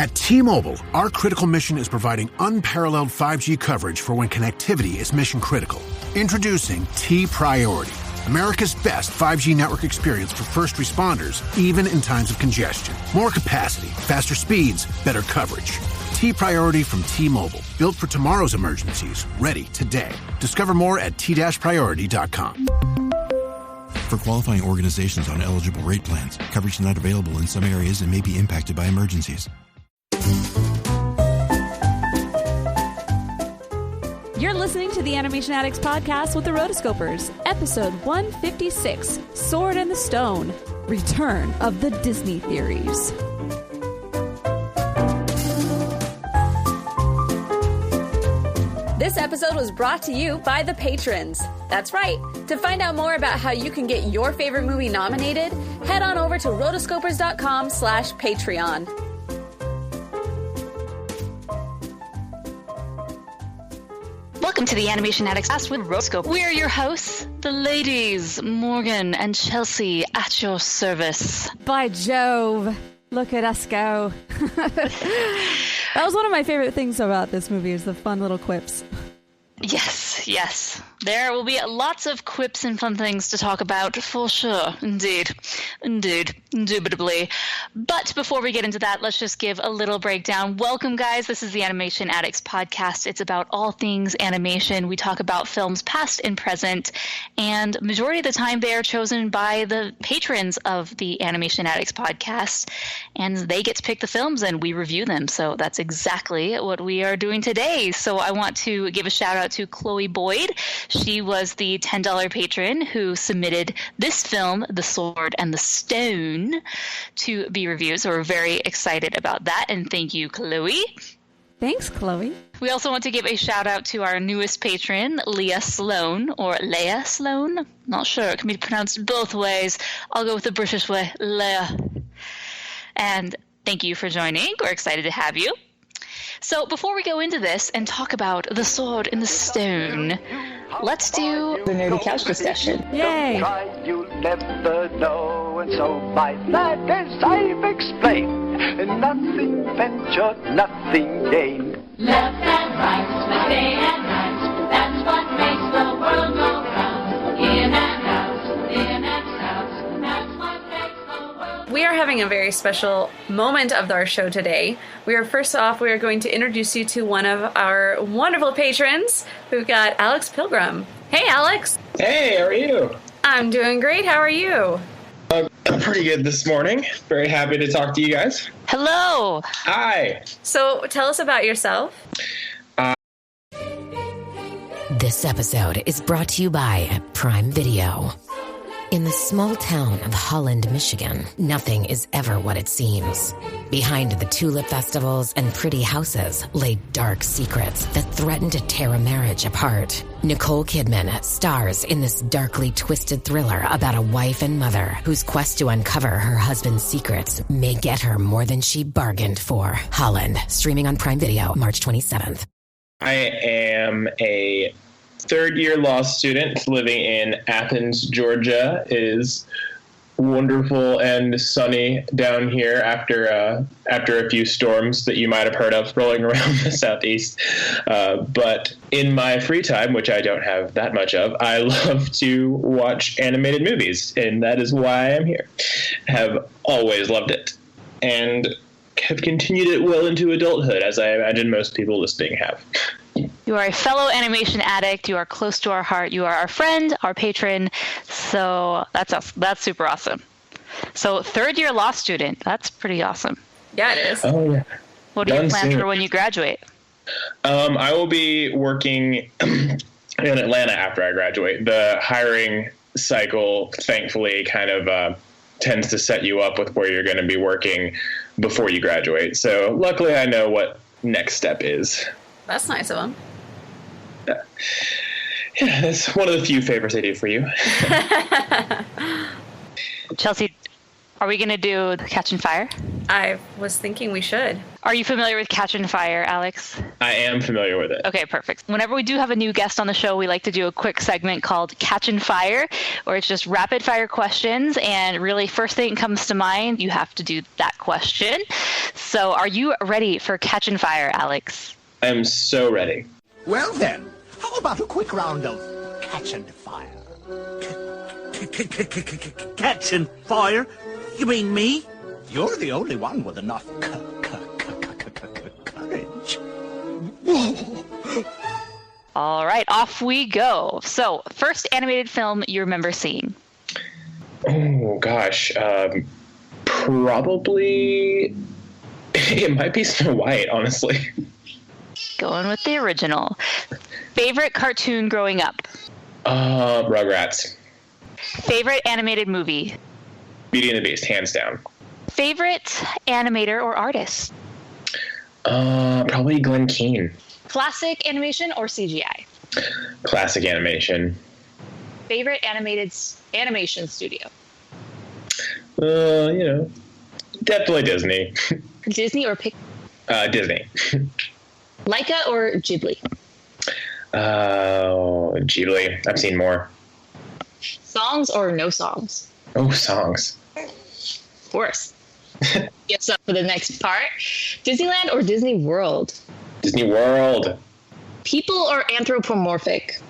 At T-Mobile, our critical mission is providing unparalleled 5G coverage for when connectivity is mission critical. Introducing T-Priority, America's best 5G network experience for first responders, even in times of congestion. More capacity, faster speeds, better coverage. T-Priority from T-Mobile, built for tomorrow's emergencies, ready today. Discover more at t-priority.com. For qualifying organizations on eligible rate plans, coverage not available in some areas and may be impacted by emergencies. You're listening to the Animation Addicts podcast with the Rotoscopers, episode 156, Sword and the Stone, Return of the Disney Theories. This episode was brought to you by the patrons. That's right. To find out more about how you can get your favorite movie nominated, head on over to rotoscopers.com/Patreon. Welcome to the Animation Addicts Cast with Rotoscope. We're your hosts, the ladies, Morgan and Chelsea, at your service. By Jove, look at us go. That was one of my favorite things about this movie, is the fun little quips. Yes. There will be lots of quips and fun things to talk about, for sure. Indeed, indubitably. But before we get into that, let's just give a little breakdown. Welcome, guys. This is the Animation Addicts podcast. It's about all things animation. We talk about films past and present, and majority of the time they are chosen by the patrons of the Animation Addicts podcast, and they get to pick the films and we review them. So that's exactly what we are doing today. So I want to give a shout out to Chloe Boyd. She was the $10 patron who submitted this film, The Sword and the Stone, to be reviewed. So we're very excited about that. And thank you, Chloe. Thanks, Chloe. We also want to give a shout out to our newest patron, Leah Sloan, or Leia Sloan. Not sure. It can be pronounced both ways. I'll go with the British way, Leia. And thank you for joining. We're excited to have you. So before we go into this and talk about The Sword and the Stone, let's do the nerdy couch discussion. Yay! Try, you'll never know, and so by that as I've explained, nothing venture, nothing gain. Left and right, split day and night, that's what makes the world go round. In and out, in and out, that's what makes the world. We are having a very special moment of our show today. We are going to introduce you to one of our wonderful patrons. We've got Alex Pilgrim. Hey, Alex. Hey, how are you? I'm doing great. How are you? I'm pretty good this morning. Very happy to talk to you guys. Hello. Hi. So tell us about yourself. This episode is brought to you by Prime Video. In the small town of Holland, Michigan, nothing is ever what it seems. Behind the tulip festivals and pretty houses lay dark secrets that threaten to tear a marriage apart. Nicole Kidman stars in this darkly twisted thriller about a wife and mother whose quest to uncover her husband's secrets may get her more than she bargained for. Holland, streaming on Prime Video, March 27th. I am a third-year law student living in Athens, Georgia. It is wonderful and sunny down here after a few storms that you might have heard of rolling around the southeast. But in my free time, which I don't have that much of, I love to watch animated movies, and that is why I'm here. Have always loved it, and have continued it well into adulthood, as I imagine most people listening have. You are a fellow animation addict. You are close to our heart. You are our friend, our patron. So that's super awesome. So third-year law student. That's pretty awesome. Yeah, it is. Oh, yeah. What do you plan for when you graduate? I will be working in Atlanta after I graduate. The hiring cycle, thankfully, kind of tends to set you up with where you're going to be working before you graduate. So luckily, I know what next step is. That's nice of him. Yeah, that's one of the few favors I do for you. Chelsea, Are we going to do Catching Fire? I was thinking we should. Are you familiar with Catching Fire, Alex? I am familiar with it. Okay, perfect. Whenever we do have a new guest on the show, we like to do a quick segment called Catching Fire, where it's just rapid fire questions, and really first thing that comes to mind, you have to do that question. So are you ready for Catching Fire, Alex? I am so ready. Well then, how about a quick round of catch and fire? Catch and fire? You mean me? You're the only one with enough courage. All right, off we go. So, first animated film you remember seeing? Oh, gosh. Probably... It might be Snow White, honestly. Going with the original. Favorite cartoon growing up? Rugrats. Favorite animated movie? Beauty and the Beast, hands down. Favorite animator or artist? Probably Glenn Keane. Classic animation or CGI? Classic animation. Favorite animation studio? Definitely Disney. Disney or Disney. Laika or Ghibli? Ghibli. I've seen more. Songs or no songs? Oh, songs. Of course. Guess up for the next part. Disneyland or Disney World? Disney World. People or anthropomorphic?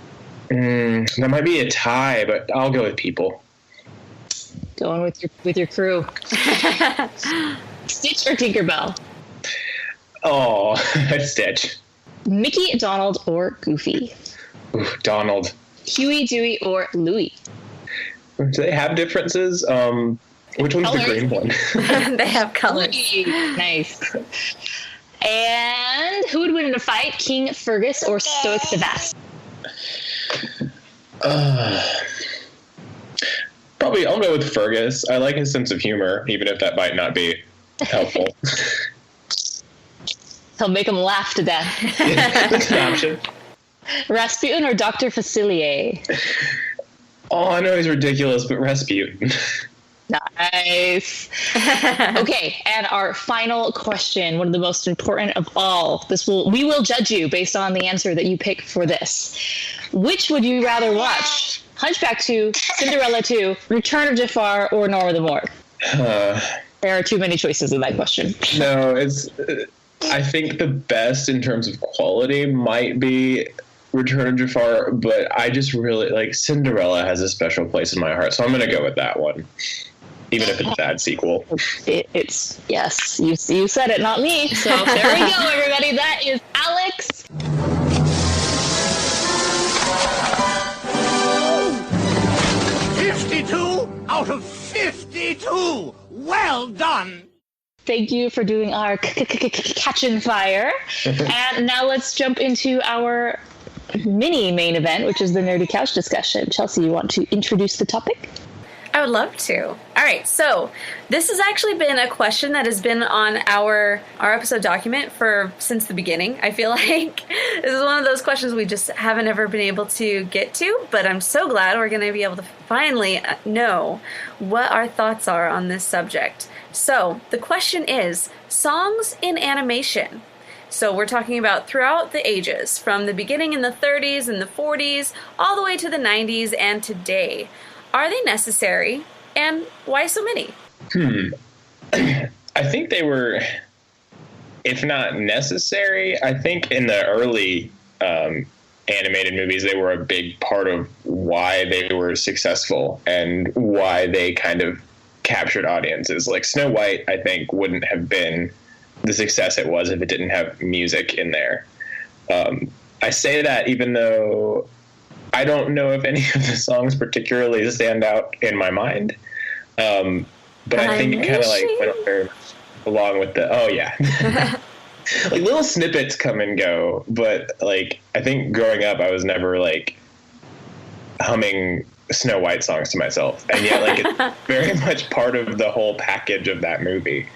That might be a tie, but I'll go with people. Going with your crew. Stitch or Tinkerbell? Oh, Stitch. Mickey, Donald, or Goofy? Ooh, Donald. Huey, Dewey, or Louie? Do they have differences? Which one's Colors. the green one? They have colors. Louie. Nice. And who would win in a fight, King Fergus or Stoic the Vast? Probably I'll go with Fergus. I like his sense of humor, even if that might not be helpful. He'll make him laugh to death. That's an option. Rasputin or Dr. Facilier? Oh, I know he's ridiculous, but Rasputin. Nice. Okay, and our final question, one of the most important of all. We will judge you based on the answer that you pick for this. Which would you rather watch? Hunchback 2, Cinderella 2, Return of Jafar, or Nora the Morgue? There are too many choices in that question. No, it's. I think the best in terms of quality might be Return of Jafar, but I just really like Cinderella has a special place in my heart, so I'm going to go with that one, even if it's a bad sequel. It's yes, you said it, not me. So there we go, everybody. That is Alex. 52 out of 52. Well done. Thank you for doing our Catching Fire. And now let's jump into our mini main event, which is the Nerdy Couch discussion. Chelsea, you want to introduce the topic? I would love to. All right, so this has actually been a question that has been on our episode document since the beginning. I feel like this is one of those questions we just haven't ever been able to get to, but I'm so glad we're going to be able to finally know what our thoughts are on this subject. So the question is, songs in animation. So we're talking about throughout the ages, from the beginning in the 30s and the 40s, all the way to the 90s and today. Are they necessary, and why so many? I think they were, if not necessary, I think in the early animated movies, they were a big part of why they were successful and why they kind of captured audiences. Like Snow White, I think, wouldn't have been the success it was if it didn't have music in there. I say that even though I don't know if any of the songs particularly stand out in my mind. But I think it kind of like went over along with the, oh yeah. Like little snippets come and go, but like I think growing up I was never like humming Snow White songs to myself, and yet like it's very much part of the whole package of that movie.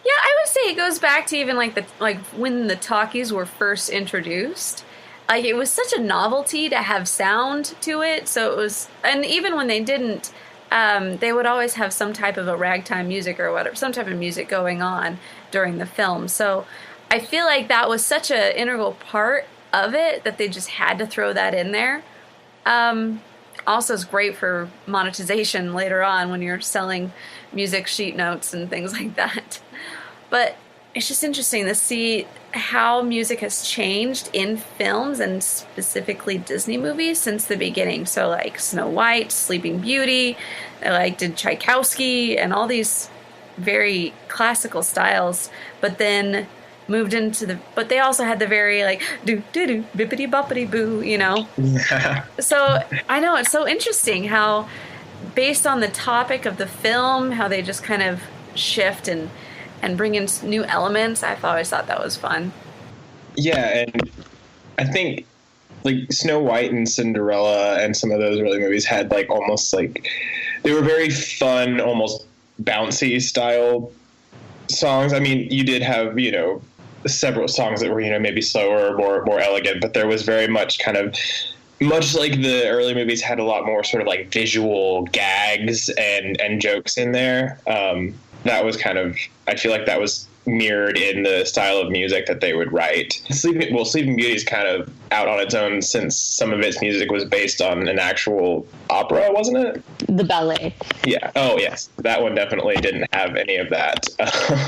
Yeah, I would say it goes back to even like when the talkies were first introduced. Like it was such a novelty to have sound to it, so it was, and even when they didn't they would always have some type of a ragtime music or whatever, some type of music going on during the film. So I feel like that was such an integral part of it that they just had to throw that in there. Also, it's great for monetization later on when you're selling music sheet notes and things like that. But it's just interesting to see how music has changed in films and specifically Disney movies since the beginning. So like Snow White, Sleeping Beauty, did Tchaikovsky and all these very classical styles, but then moved into but they also had the very do do do bippity boppity boo, Yeah. So I know it's so interesting how based on the topic of the film, how they just kind of shift and bring in new elements. I've always thought that was fun. Yeah, and I think Snow White and Cinderella and some of those early movies had almost they were very fun, almost bouncy style songs. I mean, you did have, several songs that were, maybe slower, more elegant, but there was very much much like the early movies had a lot more sort of visual gags and jokes in there. That was I feel like that was mirrored in the style of music that they would write. Sleeping Beauty is kind of out on its own since some of its music was based on an actual opera, wasn't it? The ballet. Yeah. Oh, yes. That one definitely didn't have any of that.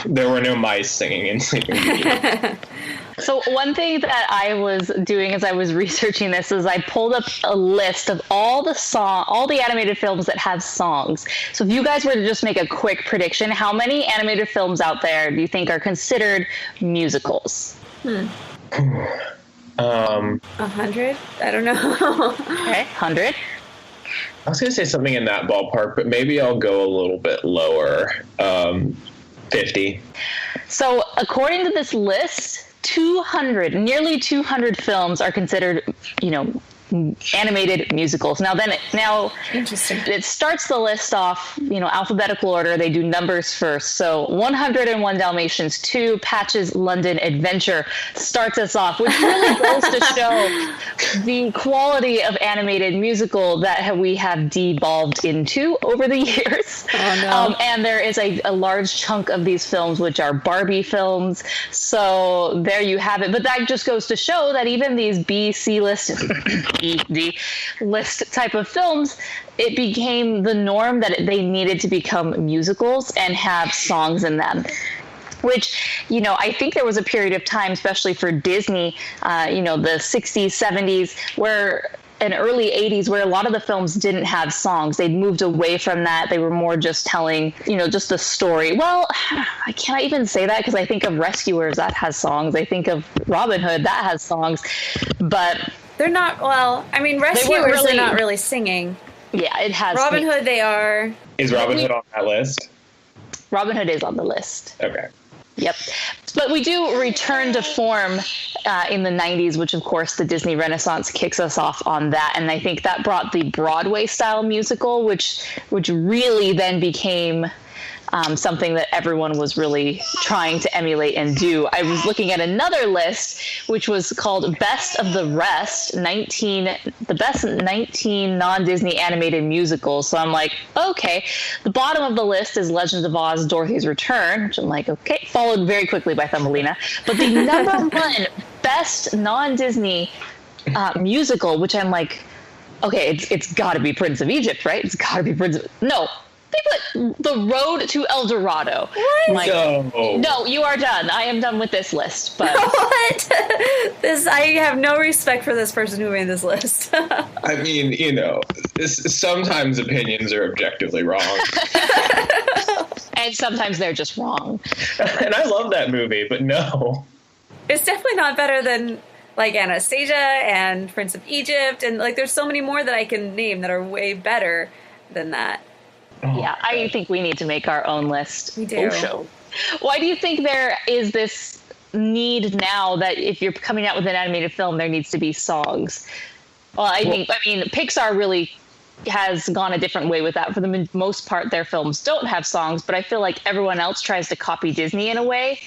There were no mice singing in Sleeping Beauty. So one thing that I was doing as I was researching this is I pulled up a list of all the animated films that have songs. So if you guys were to just make a quick prediction, how many animated films out there do you think are considered musicals? 100? I don't know. Okay, 100. I was going to say something in that ballpark, but maybe I'll go a little bit lower. 50. So according to this list, nearly 200 films are considered, animated musicals. Now interesting. It starts the list off, alphabetical order. They do numbers first. So 101 Dalmatians, 2, Patch's London Adventure starts us off, which really goes to show the quality of animated musical that we have devolved into over the years. Oh, no. And there is a large chunk of these films which are Barbie films. So there you have it. But that just goes to show that even these B, C list, D list type of films, it became the norm that they needed to become musicals and have songs in them. Which, I think there was a period of time, especially for Disney, the 60s, 70s, and early 80s, where a lot of the films didn't have songs. They'd moved away from that. They were more just telling, just the story. Well, I can't even say that because I think of Rescuers, that has songs. I think of Robin Hood, that has songs. But they're not, Rescuers, they're not really singing. Yeah, it has. Robin Hood, they are. Is Robin Hood on that list? Robin Hood is on the list. Okay. Yep. But we do return to form in the 90s, which, of course, the Disney Renaissance kicks us off on that. And I think that brought the Broadway-style musical, which really then became something that everyone was really trying to emulate and do. I was looking at another list, which was called Best of the Rest, the best 19 non-Disney animated musicals. So I'm like, okay. The bottom of the list is Legend of Oz, Dorothy's Return, which I'm like, okay, followed very quickly by Thumbelina. But the number one best non-Disney musical, which I'm like, okay, it's got to be Prince of Egypt, right? It's got to be Prince of... No. They put The Road to El Dorado. What? No, you are done. I am done with this list. But what? I have no respect for this person who made this list. I mean, sometimes opinions are objectively wrong. And sometimes they're just wrong. And I love that movie, but no. It's definitely not better than Anastasia and Prince of Egypt, and there's so many more that I can name that are way better than that. Yeah, I think we need to make our own list. We do. Why do you think there is this need now that if you're coming out with an animated film, there needs to be songs? Well, I mean, Pixar really has gone a different way with that. For the most part, their films don't have songs, but I feel like everyone else tries to copy Disney in a way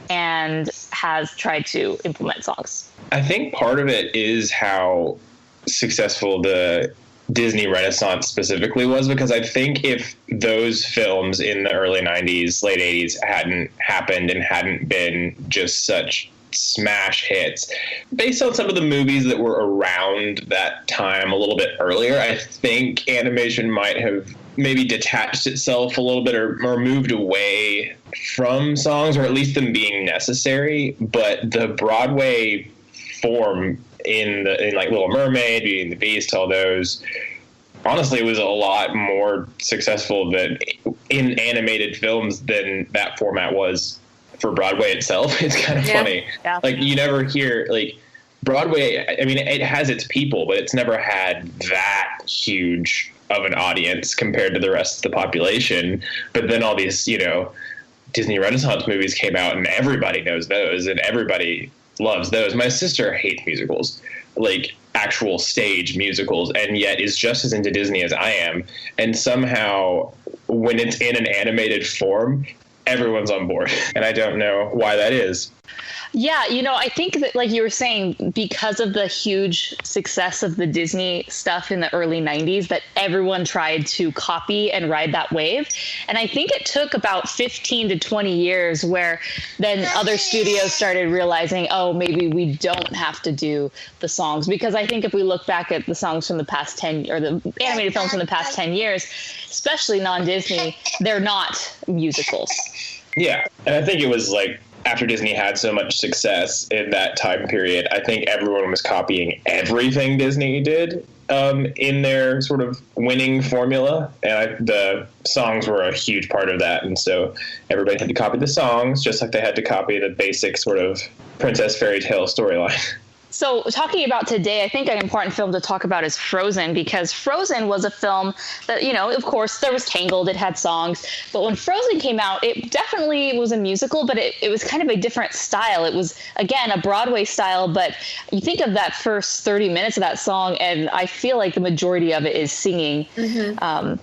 and has tried to implement songs. I think part of it is how successful the Disney Renaissance specifically was, because I think if those films in the early 90s, late 80s hadn't happened and hadn't been just such smash hits based on some of the movies that were around that time a little bit earlier, I think animation might have maybe detached itself a little bit or moved away from songs, or at least them being necessary. But the Broadway form in like Little Mermaid, Beauty and the Beast, all those, honestly, was a lot more successful in animated films than that format was for Broadway itself. It's kind of funny. Yeah. Like, you never hear, like, Broadway, I mean, it has its people, but it's never had that huge of an audience compared to the rest of the population. But then all these, Disney Renaissance movies came out, and everybody knows those, and everybody loves those. My sister hates musicals, like actual stage musicals, and yet is just as into Disney as I am. And somehow, when it's in an animated form, everyone's on board. And I don't know why that is. Yeah, I think that, like you were saying, because of the huge success of the Disney stuff in the early 90s, that everyone tried to copy and ride that wave. And I think it took about 15 to 20 years where then other studios started realizing, oh, maybe we don't have to do the songs. Because I think if we look back at the songs from the past 10, or the animated films from the past 10 years, especially non-Disney, they're not musicals. Yeah, and I think it was like, after Disney had so much success in that time period, I think everyone was copying everything Disney did in their sort of winning formula. And the songs were a huge part of that. And so everybody had to copy the songs, just like they had to copy the basic sort of princess fairy tale storyline. So talking about today, I think an important film to talk about is Frozen, because Frozen was a film that, of course, there was Tangled, it had songs. But when Frozen came out, it definitely was a musical, but it was kind of a different style. It was, again, a Broadway style, but you think of that first 30 minutes of that song, and I feel like the majority of it is singing,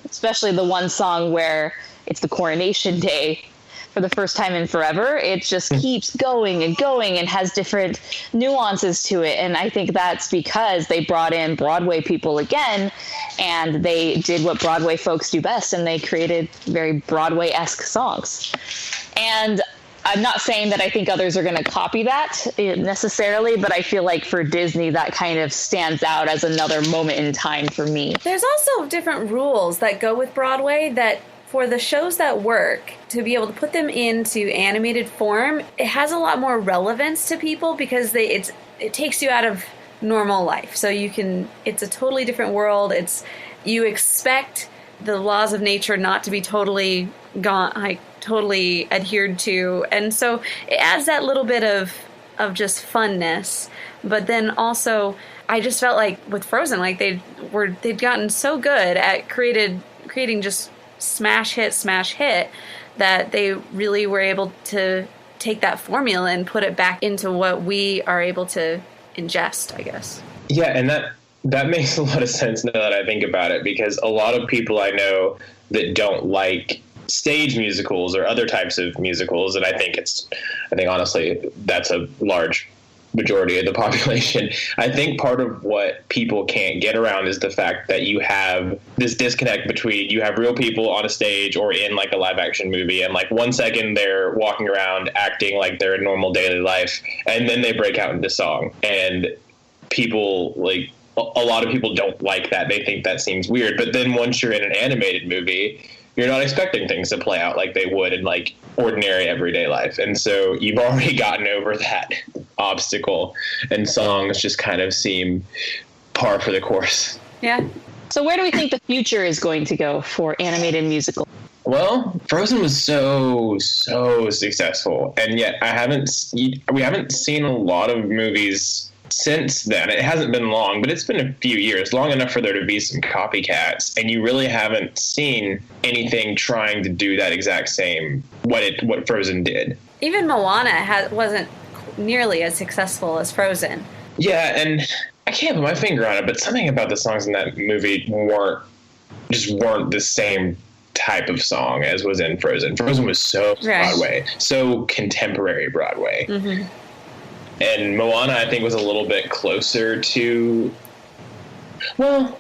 especially the one song where it's the coronation day. For the first time in forever, it just keeps going and going and has different nuances to it. And I think that's because they brought in Broadway people again, and they did what Broadway folks do best, and they created very Broadway-esque songs. And I'm not saying that I think others are going to copy that necessarily, but I feel like for Disney, that kind of stands out as another moment in time for me. There's also different rules that go with Broadway that, for the shows that work, to be able to put them into animated form, it has a lot more relevance to people because it takes you out of normal life. So it's a totally different world. You expect the laws of nature not to be totally totally adhered to. And so it adds that little bit of just funness. But then also, I just felt like with Frozen, like they'd gotten so good at creating just smash hit that they really were able to take that formula and put it back into what we are able to ingest, I guess. Yeah, and that makes a lot of sense now that I think about it, because a lot of people I know that don't like stage musicals or other types of musicals, and I think honestly that's a large majority of the population. I think part of what people can't get around is the fact that you have this disconnect between, you have real people on a stage or in like a live action movie, and like 1 second they're walking around acting like they're in normal daily life, and then they break out into song. And people, like, a lot of people don't like that. They think that seems weird. But then once you're in an animated movie, you're not expecting things to play out like they would in like ordinary everyday life. And so you've already gotten over that obstacle, and songs just kind of seem par for the course. Yeah. So where do we think the future is going to go for animated musical? Well, Frozen was so successful, and yet we haven't seen a lot of movies since then. It hasn't been long, but it's been a few years, long enough for there to be some copycats, and you really haven't seen anything trying to do that exact same what Frozen did. Even Moana wasn't nearly as successful as Frozen. Yeah, and I can't put my finger on it, but something about the songs in that movie weren't the same type of song as was in Frozen. Frozen was so Broadway, so contemporary Broadway. Mm-hmm. And Moana, I think, was a little bit closer to, well,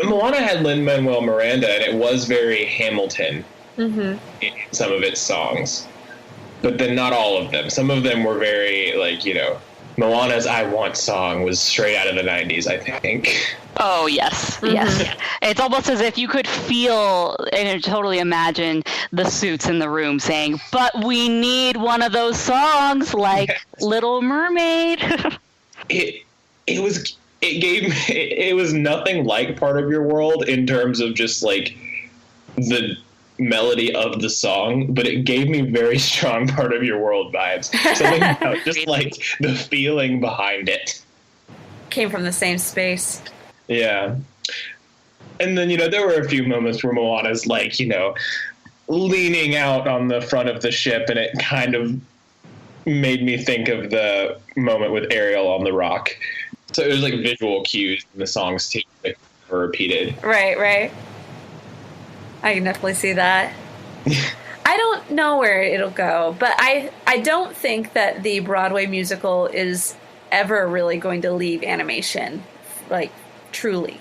Moana had Lin-Manuel Miranda, and it was very Hamilton in some of its songs. But then not all of them. Some of them were very, like, you know, Moana's I Want song was straight out of the 90s, I think. Oh, yes. Yes. It's almost as if you could feel and totally imagine the suits in the room saying, but we need one of those songs like Little Mermaid. It was nothing like Part of Your World in terms of just like the melody of the song, but it gave me very strong Part of Your World vibes. Something about just like the feeling behind it. Came from the same space. Yeah. And then, you know, there were a few moments where Moana's like, you know, leaning out on the front of the ship, and it kind of made me think of the moment with Ariel on the rock. So it was like visual cues in the songs too that were repeated. Right. I can definitely see that. I don't know where it'll go, but I don't think that the Broadway musical is ever really going to leave animation, like, truly.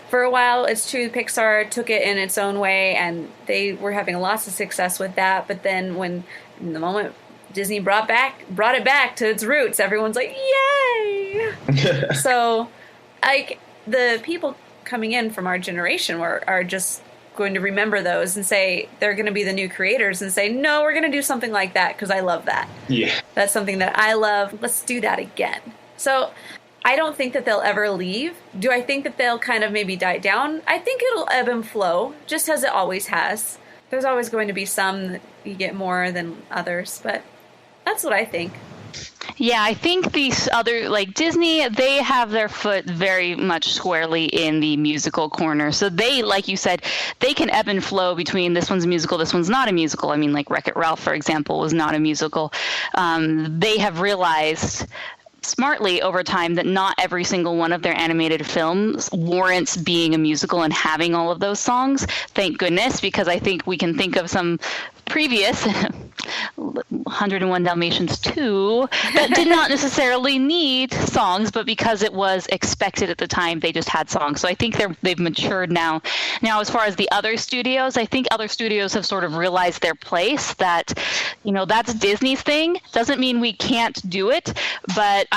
For a while, it's true, Pixar took it in its own way, and they were having lots of success with that, but then when, in the moment Disney brought it back to its roots, everyone's like, yay! So, like, the people coming in from our generation are just going to remember those and say they're going to be the new creators and say, no, we're going to do something like that because I love that. Yeah. That's something that I love. Let's do that again. So I don't think that they'll ever leave. Do I think that they'll kind of maybe die down? I think it'll ebb and flow, just as it always has. There's always going to be some that you get more than others, but that's what I think. Yeah, I think these other, like Disney, they have their foot very much squarely in the musical corner. So they, like you said, they can ebb and flow between this one's a musical, this one's not a musical. I mean, like Wreck-It Ralph, for example, was not a musical. They have realized smartly over time that not every single one of their animated films warrants being a musical and having all of those songs. Thank goodness, because I think we can think of some previous 101 Dalmatians 2 that did not necessarily need songs, but because it was expected at the time, they just had songs. So I think they've matured now. Now, as far as the other studios, I think other studios have sort of realized their place, that, you know, that's Disney's thing. Doesn't mean we can't do it, but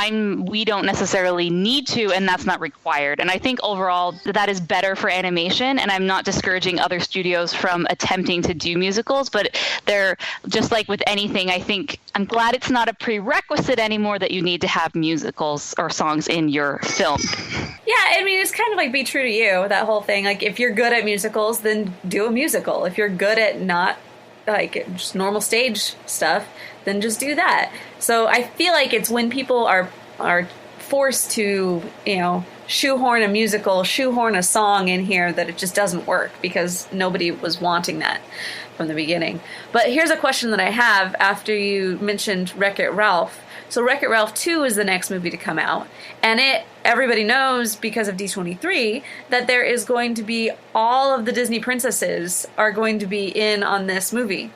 we don't necessarily need to, and that's not required. And I think overall that is better for animation, and I'm not discouraging other studios from attempting to do musicals, but they're just like with anything. I think I'm glad it's not a prerequisite anymore that you need to have musicals or songs in your film. Yeah, I mean, it's kind of like be true to you, that whole thing. Like, if you're good at musicals, then do a musical. If you're good at not, like, just normal stage stuff, then just do that. So I feel like it's when people are forced to, you know, shoehorn a musical, shoehorn a song in here, that it just doesn't work, because nobody was wanting that from the beginning. But here's a question that I have after you mentioned Wreck-It Ralph. So Wreck-It Ralph 2 is the next movie to come out, and everybody knows because of D23 that there is going to be all of the Disney princesses are going to be in on this movie.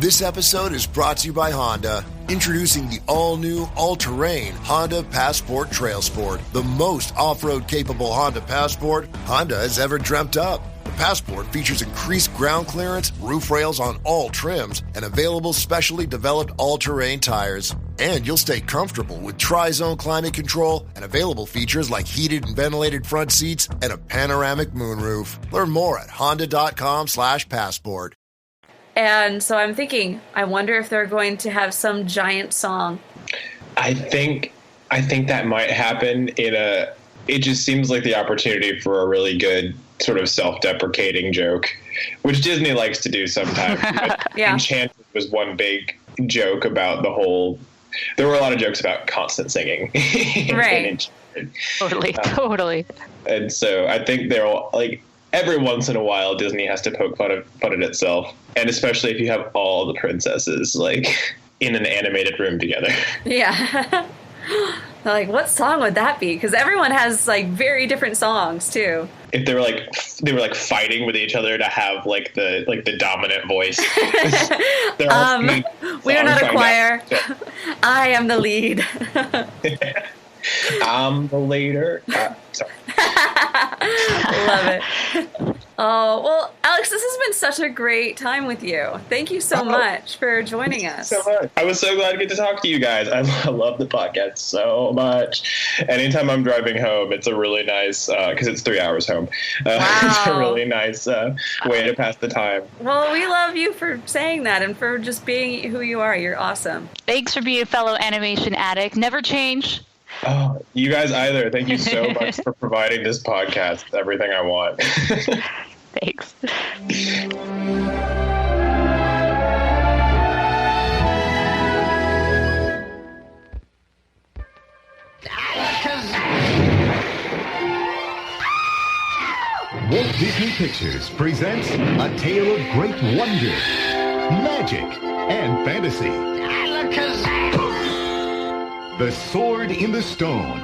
This episode is brought to you by Honda. Introducing the all-new, all-terrain Honda Passport Trail Sport, the most off-road capable Honda Passport Honda has ever dreamt up. The Passport features increased ground clearance, roof rails on all trims, and available specially developed all-terrain tires. And you'll stay comfortable with tri-zone climate control and available features like heated and ventilated front seats and a panoramic moonroof. Learn more at honda.com/passport. And so I'm thinking, I wonder if they're going to have some giant song. I think that might happen it just seems like the opportunity for a really good sort of self-deprecating joke, which Disney likes to do sometimes. Yeah. Enchanted was one big joke about there were a lot of jokes about constant singing. Right. Totally. And so I think they'll, like, every once in a while, Disney has to poke fun at itself, and especially if you have all the princesses like in an animated room together. Yeah. Like, what song would that be? Because everyone has like very different songs too. If they were like fighting with each other to have like the dominant voice. We are not a choir. I am the lead. I'm the leader. Sorry. Love it. Oh, well, Alex, this has been such a great time with you. Thank you so much for joining us. So much. I was so glad to get to talk to you guys. I love the podcast so much. Anytime I'm driving home, it's a really nice, because it's 3 hours home. It's a really nice way to pass the time. Well, we love you for saying that and for just being who you are. You're awesome. Thanks for being a fellow animation addict. Never change. Oh, you guys either. Thank you so much for providing this podcast. It's everything I want. Thanks. Walt Disney Pictures presents a tale of great wonder, magic, and fantasy. The Sword in the Stone.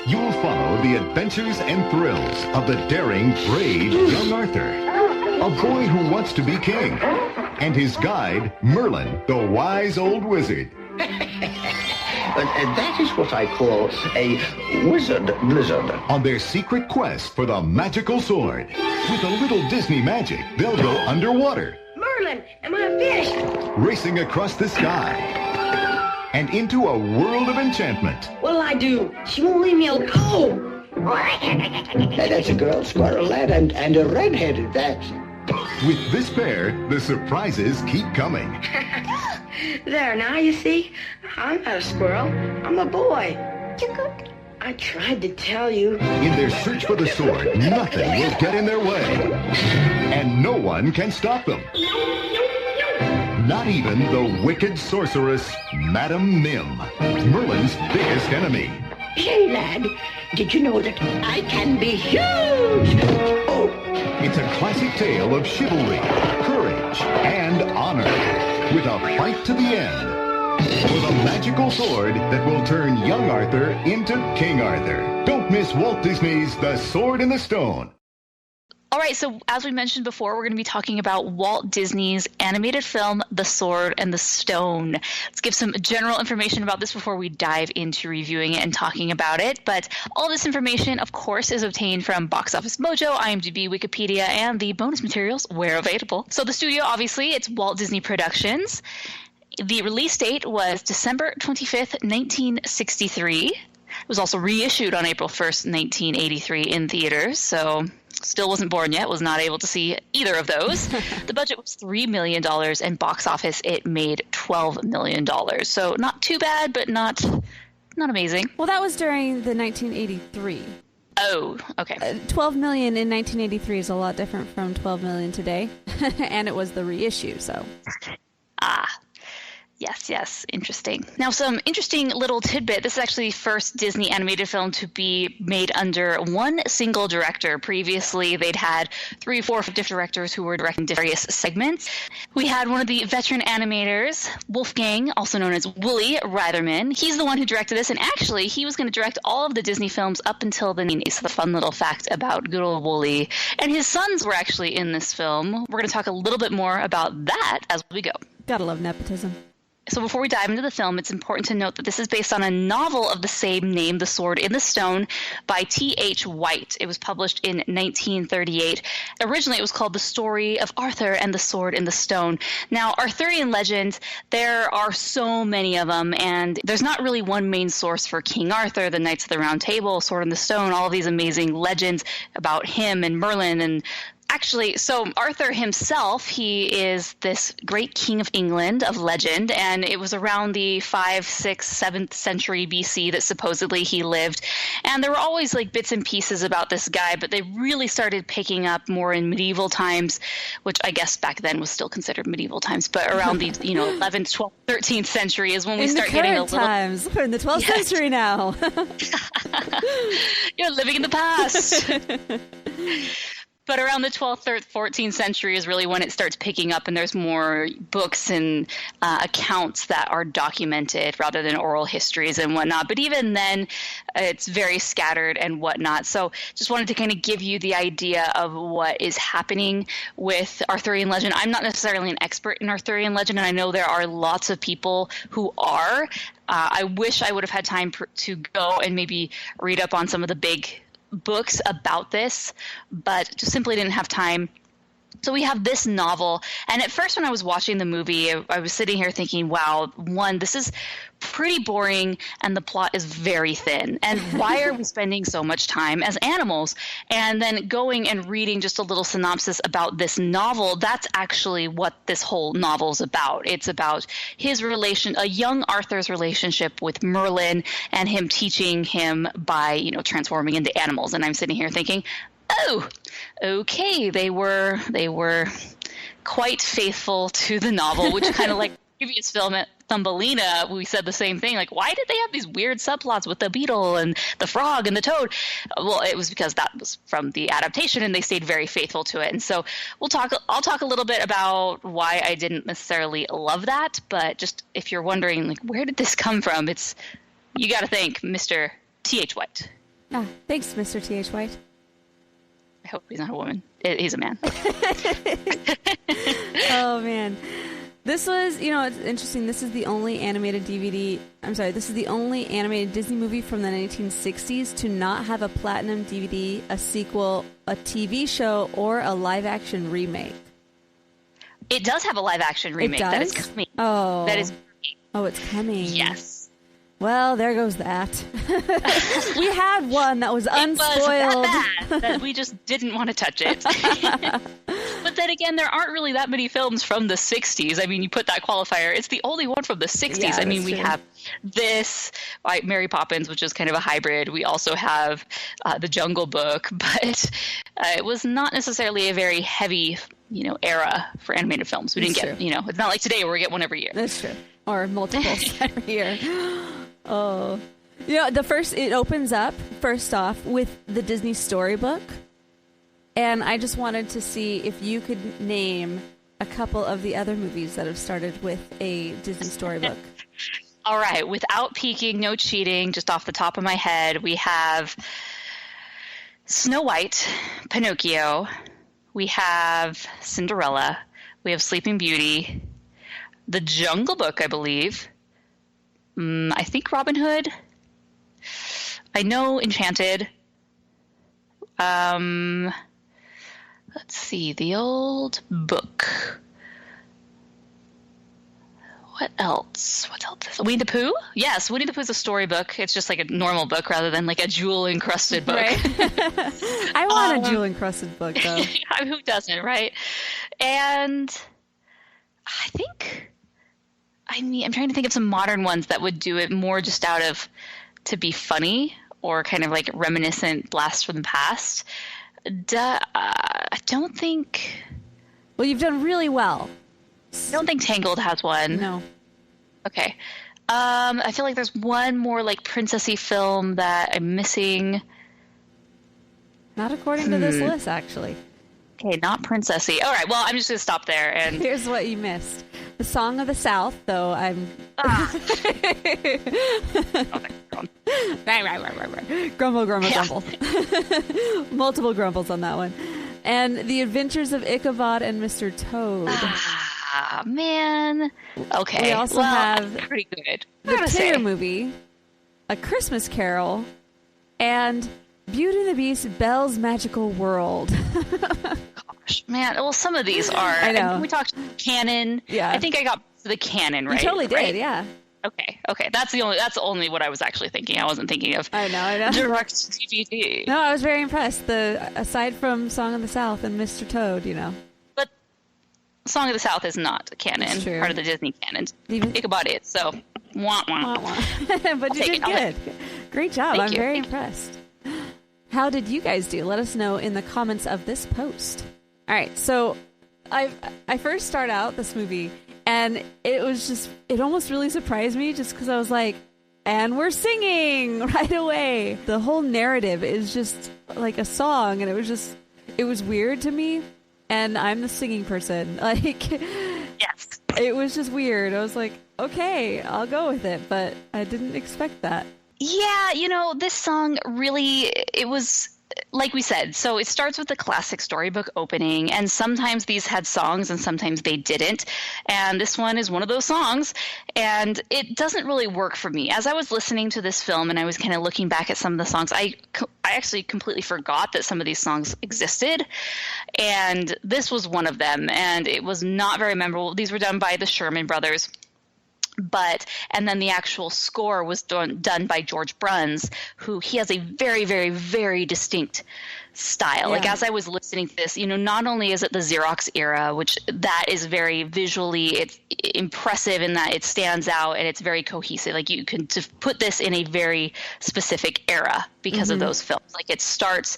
You will follow the adventures and thrills of the daring, brave young Arthur, a boy who wants to be king, and his guide, Merlin, the wise old wizard. That is what I call a wizard blizzard. On their secret quest for the magical sword. With a little Disney magic, they'll go underwater. Merlin, am I a fish? Racing across the sky. And into a world of enchantment. What'll I do? She won't leave me alone. Oh! That's a girl, squirrel lad, and a redhead at that. With this pair, the surprises keep coming. There, now you see, I'm not a squirrel. I'm a boy. I tried to tell you. In their search for the sword, nothing will get in their way. And no one can stop them. Not even the wicked sorceress, Madame Mim, Merlin's biggest enemy. Hey, lad, did you know that I can be huge? Oh, it's a classic tale of chivalry, courage, and honor, with a fight to the end for the magical sword that will turn young Arthur into King Arthur. Don't miss Walt Disney's The Sword in the Stone. All right, so as we mentioned before, we're going to be talking about Walt Disney's animated film, The Sword and the Stone. Let's give some general information about this before we dive into reviewing it and talking about it. But all this information, of course, is obtained from Box Office Mojo, IMDb, Wikipedia, and the bonus materials where available. So the studio, obviously, it's Walt Disney Productions. The release date was December 25th, 1963. It was also reissued on April 1st, 1983 in theaters, so still wasn't born yet, was not able to see either of those. The budget was $3 million, and box office, it made $12 million. So not too bad, but not amazing. Well, that was during the 1983. Oh, okay. 12 million in 1983 is a lot different from 12 million today, and it was the reissue, so. Yes, interesting. Now, some interesting little tidbit. This is actually the first Disney animated film to be made under one single director. Previously, they'd had 3 or 4 different directors who were directing various segments. We had one of the veteran animators, Wolfgang, also known as Wooly Reitherman. He's the one who directed this, and actually, he was going to direct all of the Disney films up until the 90s. So the fun little fact about good old Wooly. And his sons were actually in this film. We're going to talk a little bit more about that as we go. Gotta love nepotism. So before we dive into the film, it's important to note that this is based on a novel of the same name, The Sword in the Stone, by T.H. White. It was published in 1938. Originally, it was called The Story of Arthur and the Sword in the Stone. Now, Arthurian legends, there are so many of them, and there's not really one main source for King Arthur, the Knights of the Round Table, Sword in the Stone, all of these amazing legends about him and Merlin and actually, so Arthur himself, he is this great king of England of legend, and it was around the 5th, 6th, 7th century BC that supposedly he lived. And there were always like bits and pieces about this guy, but they really started picking up more in medieval times, which I guess back then was still considered medieval times, but around the 11th, 12th, 13th century is when we start getting a little times. We're in the 12th century now. You're living in the past. But around the 12th, 13th, 14th century is really when it starts picking up, and there's more books and accounts that are documented rather than oral histories and whatnot. But even then, it's very scattered and whatnot. So just wanted to kind of give you the idea of what is happening with Arthurian legend. I'm not necessarily an expert in Arthurian legend, and I know there are lots of people who are. I wish I would have had time to go and maybe read up on some of the big books about this, but just simply didn't have time. So we have this novel, and at first when I was watching the movie, I was sitting here thinking, wow, one, this is pretty boring, and the plot is very thin. And why are we spending so much time as animals? And then going and reading just a little synopsis about this novel, that's actually what this whole novel's about. It's about a young Arthur's relationship with Merlin, and him teaching him by, transforming into animals. And I'm sitting here thinking, oh, okay, they were quite faithful to the novel, which kind of like previous film at Thumbelina, we said the same thing. Like, why did they have these weird subplots with the beetle and the frog and the toad? Well, it was because that was from the adaptation, and they stayed very faithful to it. And so I'll talk a little bit about why I didn't necessarily love that. But just if you're wondering, like, where did this come from? You got to thank Mr. T.H. White. Ah, thanks, Mr. T.H. White. I hope he's not a woman. He's a man. Oh, man. This was, it's interesting. This is the only animated this is the only animated Disney movie from the 1960s to not have a platinum DVD, a sequel, a TV show, or a live-action remake. It does have a live-action remake. It does? That is coming. Oh. That is. Oh, it's coming. Yes. Well, there goes that. We had one that was unspoiled. It was that bad that we just didn't want to touch it. But then again, there aren't really that many films from the 60s. I mean, you put that qualifier. It's the only one from the 60s. Yeah, I mean, we true. have this, like Mary Poppins, which is kind of a hybrid. We also have The Jungle Book, but it was not necessarily a very heavy, era for animated films. We didn't get, it's not like today where we get one every year. That's true. Or multiples every year. Oh. It opens up, first off, with the Disney Storybook. And I just wanted to see if you could name a couple of the other movies that have started with a Disney Storybook. All right. Without peeking, no cheating, just off the top of my head, we have Snow White, Pinocchio. We have Cinderella. We have Sleeping Beauty. The Jungle Book, I believe. I think Robin Hood. I know Enchanted. Let's see. The old book. What else? Winnie the Pooh? Yes, Winnie the Pooh's a storybook. It's just like a normal book rather than like a jewel-encrusted book. Right. I want a jewel-encrusted book, though. Who doesn't, right? And I think... I'm trying to think of some modern ones that would do it more just out of to be funny or kind of like reminiscent blast from the past. I don't think... Well, you've done really well. I don't think Tangled has one. No. Okay. I feel like there's one more like princessy film that I'm missing. Not according to this list, actually. Okay, not princessy. All right, well, I'm just going to stop there. And here's what you missed. The Song of the South, though I'm... Grumble, grumble, grumble. Multiple grumbles on that one. And The Adventures of Ichabod and Mr. Toad. Ah, man. Okay. We also have pretty good. The Tigger movie, A Christmas Carol, and Beauty and the Beast, Belle's Magical World. Gosh, man. Well, some of these are. I know. We talked canon. Yeah. I think I got the canon right. You totally did, right? yeah. Okay. That's only what I was actually thinking. I wasn't thinking of. I know. Direct DVD. No, I was very impressed. Aside from Song of the South and Mr. Toad, But Song of the South is not canon. Part of the Disney canon. Ichabod is. So, wah wah. But you did good. Great job. I'm very impressed. How did you guys do? Let us know in the comments of this post. All right, so I first start out this movie, and it almost really surprised me just because I was like, and we're singing right away. The whole narrative is just like a song, and it was weird to me, and I'm the singing person. Like, yes. It was just weird. I was like, okay, I'll go with it, but I didn't expect that. Yeah, this song really, it was like we said, so it starts with the classic storybook opening, and sometimes these had songs and sometimes they didn't. And this one is one of those songs, and it doesn't really work for me. As I was listening to this film and I was kind of looking back at some of the songs, I actually completely forgot that some of these songs existed. And this was one of them, and it was not very memorable. These were done by the Sherman Brothers. And then the actual score was done by George Bruns, who he has a very, very, very distinct style. Like, as I was listening to this, not only is it the Xerox era, which that is very visually, it's impressive in that it stands out and it's very cohesive. Like, you can put this in a very specific era because of those films. Like, it starts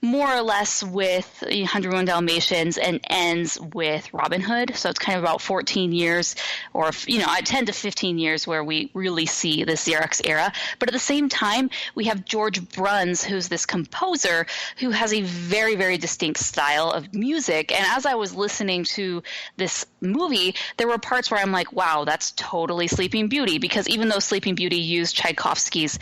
more or less with 101 Dalmatians and ends with Robin Hood. So it's kind of about 14 years or, 10 to 15 years where we really see the Xerox era. But at the same time, we have George Bruns, who's this composer who has a very, very distinct style of music. And as I was listening to this movie, there were parts where I'm like, wow, that's totally Sleeping Beauty. Because even though Sleeping Beauty used Tchaikovsky's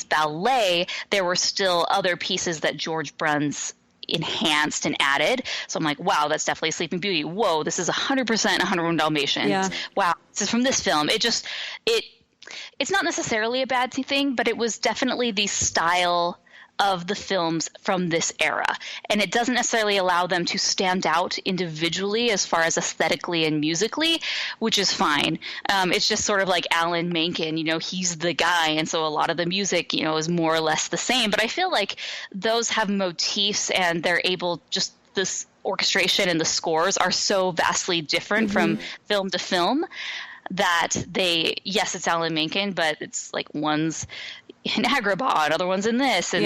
ballet, there were still other pieces that George Bruns enhanced and added. So I'm like, wow, that's definitely Sleeping Beauty. Whoa, this is 100% 101 Dalmatians. Yeah. Wow, this is from this film. It's not necessarily a bad thing, but it was definitely the style of the films from this era. And it doesn't necessarily allow them to stand out individually as far as aesthetically and musically, which is fine. It's just sort of like Alan Menken, he's the guy. And so a lot of the music, is more or less the same. But I feel like those have motifs and they're able just this orchestration and the scores are so vastly different from film to film that it's Alan Menken, but it's like one's in Agrabah, other one's in this, and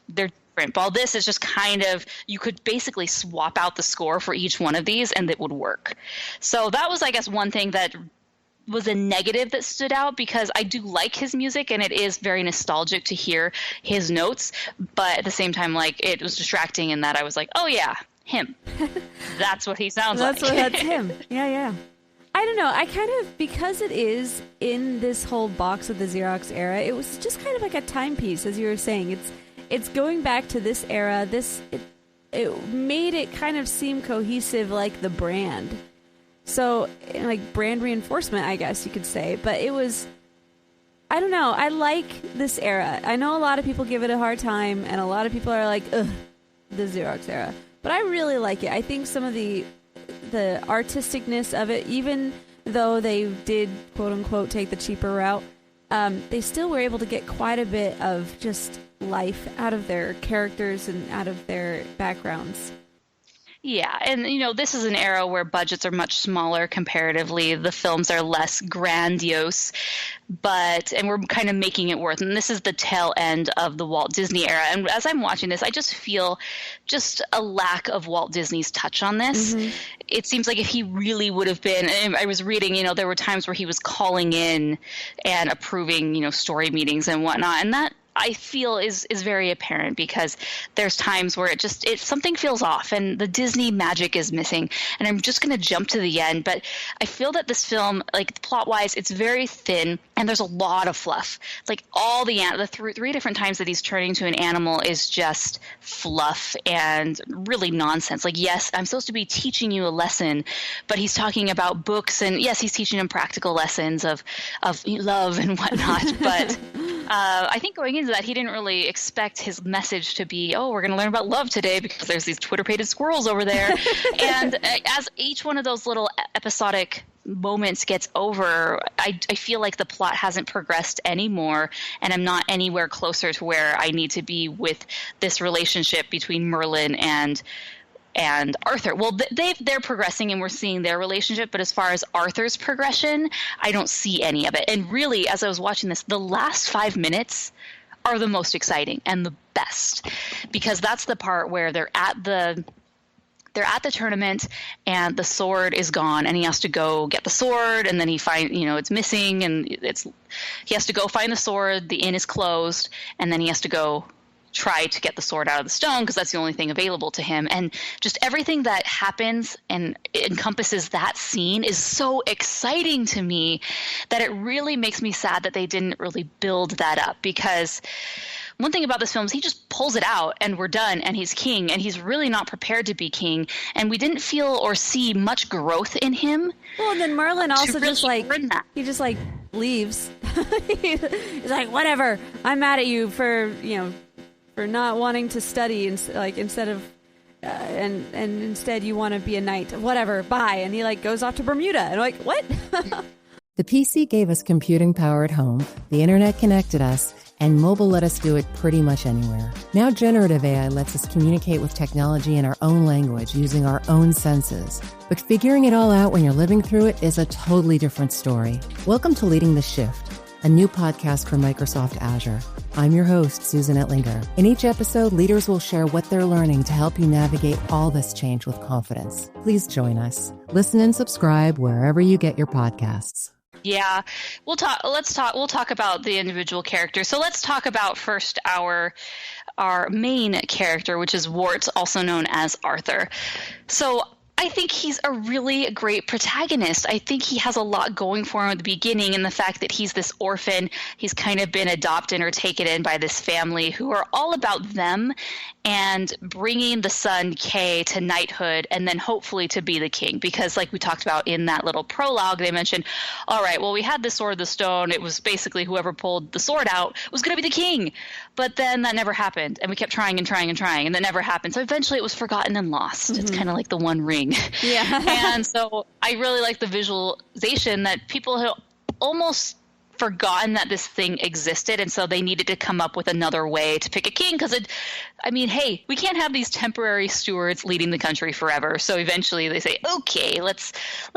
they're different. While this is just kind of, you could basically swap out the score for each one of these and it would work. So that was, I guess, one thing that was a negative that stood out, because I do like his music and it is very nostalgic to hear his notes, but at the same time, like, it was distracting in that I was like, oh yeah, him. That's what he sounds like. That's him. Yeah. I don't know. I kind of, because it is in this whole box of the Xerox era, it was just kind of like a timepiece, as you were saying. It's going back to this era. It made it kind of seem cohesive, like the brand. So, like, brand reinforcement, I guess you could say. But it was, I don't know. I like this era. I know a lot of people give it a hard time, and a lot of people are like, ugh, the Xerox era. But I really like it. I think some of the artisticness of it, even though they did, quote unquote, take the cheaper route, they still were able to get quite a bit of just life out of their characters and out of their backgrounds. Yeah, and this is an era where budgets are much smaller comparatively. The films are less grandiose, and we're kind of making it worth. And this is the tail end of the Walt Disney era. And as I'm watching this, I just feel just a lack of Walt Disney's touch on this. It seems like if he really would have been, and I was reading, there were times where he was calling in and approving, story meetings and whatnot, and that I feel is very apparent, because there's times where something feels off and the Disney magic is missing. And I'm just going to jump to the end, but I feel that this film, like, plot wise, it's very thin and there's a lot of fluff. Like, all the three different times that he's turning to an animal is just fluff and really nonsense. Like, yes, I'm supposed to be teaching you a lesson, but he's talking about books, and yes, he's teaching him practical lessons of love and whatnot. But I think going into that, he didn't really expect his message to be, oh, we're going to learn about love today because there's these Twitter-pated squirrels over there. And as each one of those little episodic moments gets over, I feel like the plot hasn't progressed anymore, and I'm not anywhere closer to where I need to be with this relationship between Merlin and Arthur. Well, they're progressing and we're seeing their relationship, but as far as Arthur's progression, I don't see any of it. And really, as I was watching this, the last 5 minutes are the most exciting and the best, because that's the part where they're at the tournament and the sword is gone and he has to go get the sword, and then he finds, it's missing, and he has to go find the sword. The inn is closed, and then he has to go try to get the sword out of the stone because that's the only thing available to him. And just everything that happens and encompasses that scene is so exciting to me that it really makes me sad that they didn't really build that up, because one thing about this film is he just pulls it out and we're done and he's king, and he's really not prepared to be king. And we didn't feel or see much growth in him. Well, and then Merlin also just he just leaves. He's like, whatever, I'm mad at you for not wanting to study instead of and instead you want to be a knight, whatever, bye. And he goes off to Bermuda, and I'm like, what? The PC gave us computing power at home, the internet connected us, and mobile let us do it pretty much anywhere. Now generative AI lets us communicate with technology in our own language using our own senses. But figuring it all out when you're living through it is a totally different story. Welcome to Leading the Shift, a new podcast from Microsoft Azure. I'm your host, Susan Ettlinger. In each episode, leaders will share what they're learning to help you navigate all this change with confidence. Please join us. Listen and subscribe wherever you get your podcasts. Yeah, we'll talk about the individual characters. So let's talk about first our main character, which is Wart, also known as Arthur. So I think he's a really great protagonist. I think he has a lot going for him at the beginning, and the fact that he's this orphan, he's kind of been adopted or taken in by this family who are all about them and bringing the son Kay to knighthood and then hopefully to be the king. Because like we talked about in that little prologue, they mentioned, all right, well, we had the Sword of the Stone. It was basically whoever pulled the sword out was going to be the king. But then that never happened, and we kept trying and trying and trying, and that never happened. So eventually it was forgotten and lost. Mm-hmm. It's kind of like the One Ring. Yeah. And so I really like the visualization that people had almost forgotten that this thing existed, and so they needed to come up with another way to pick a king, because hey, we can't have these temporary stewards leading the country forever. So eventually they say, okay, let's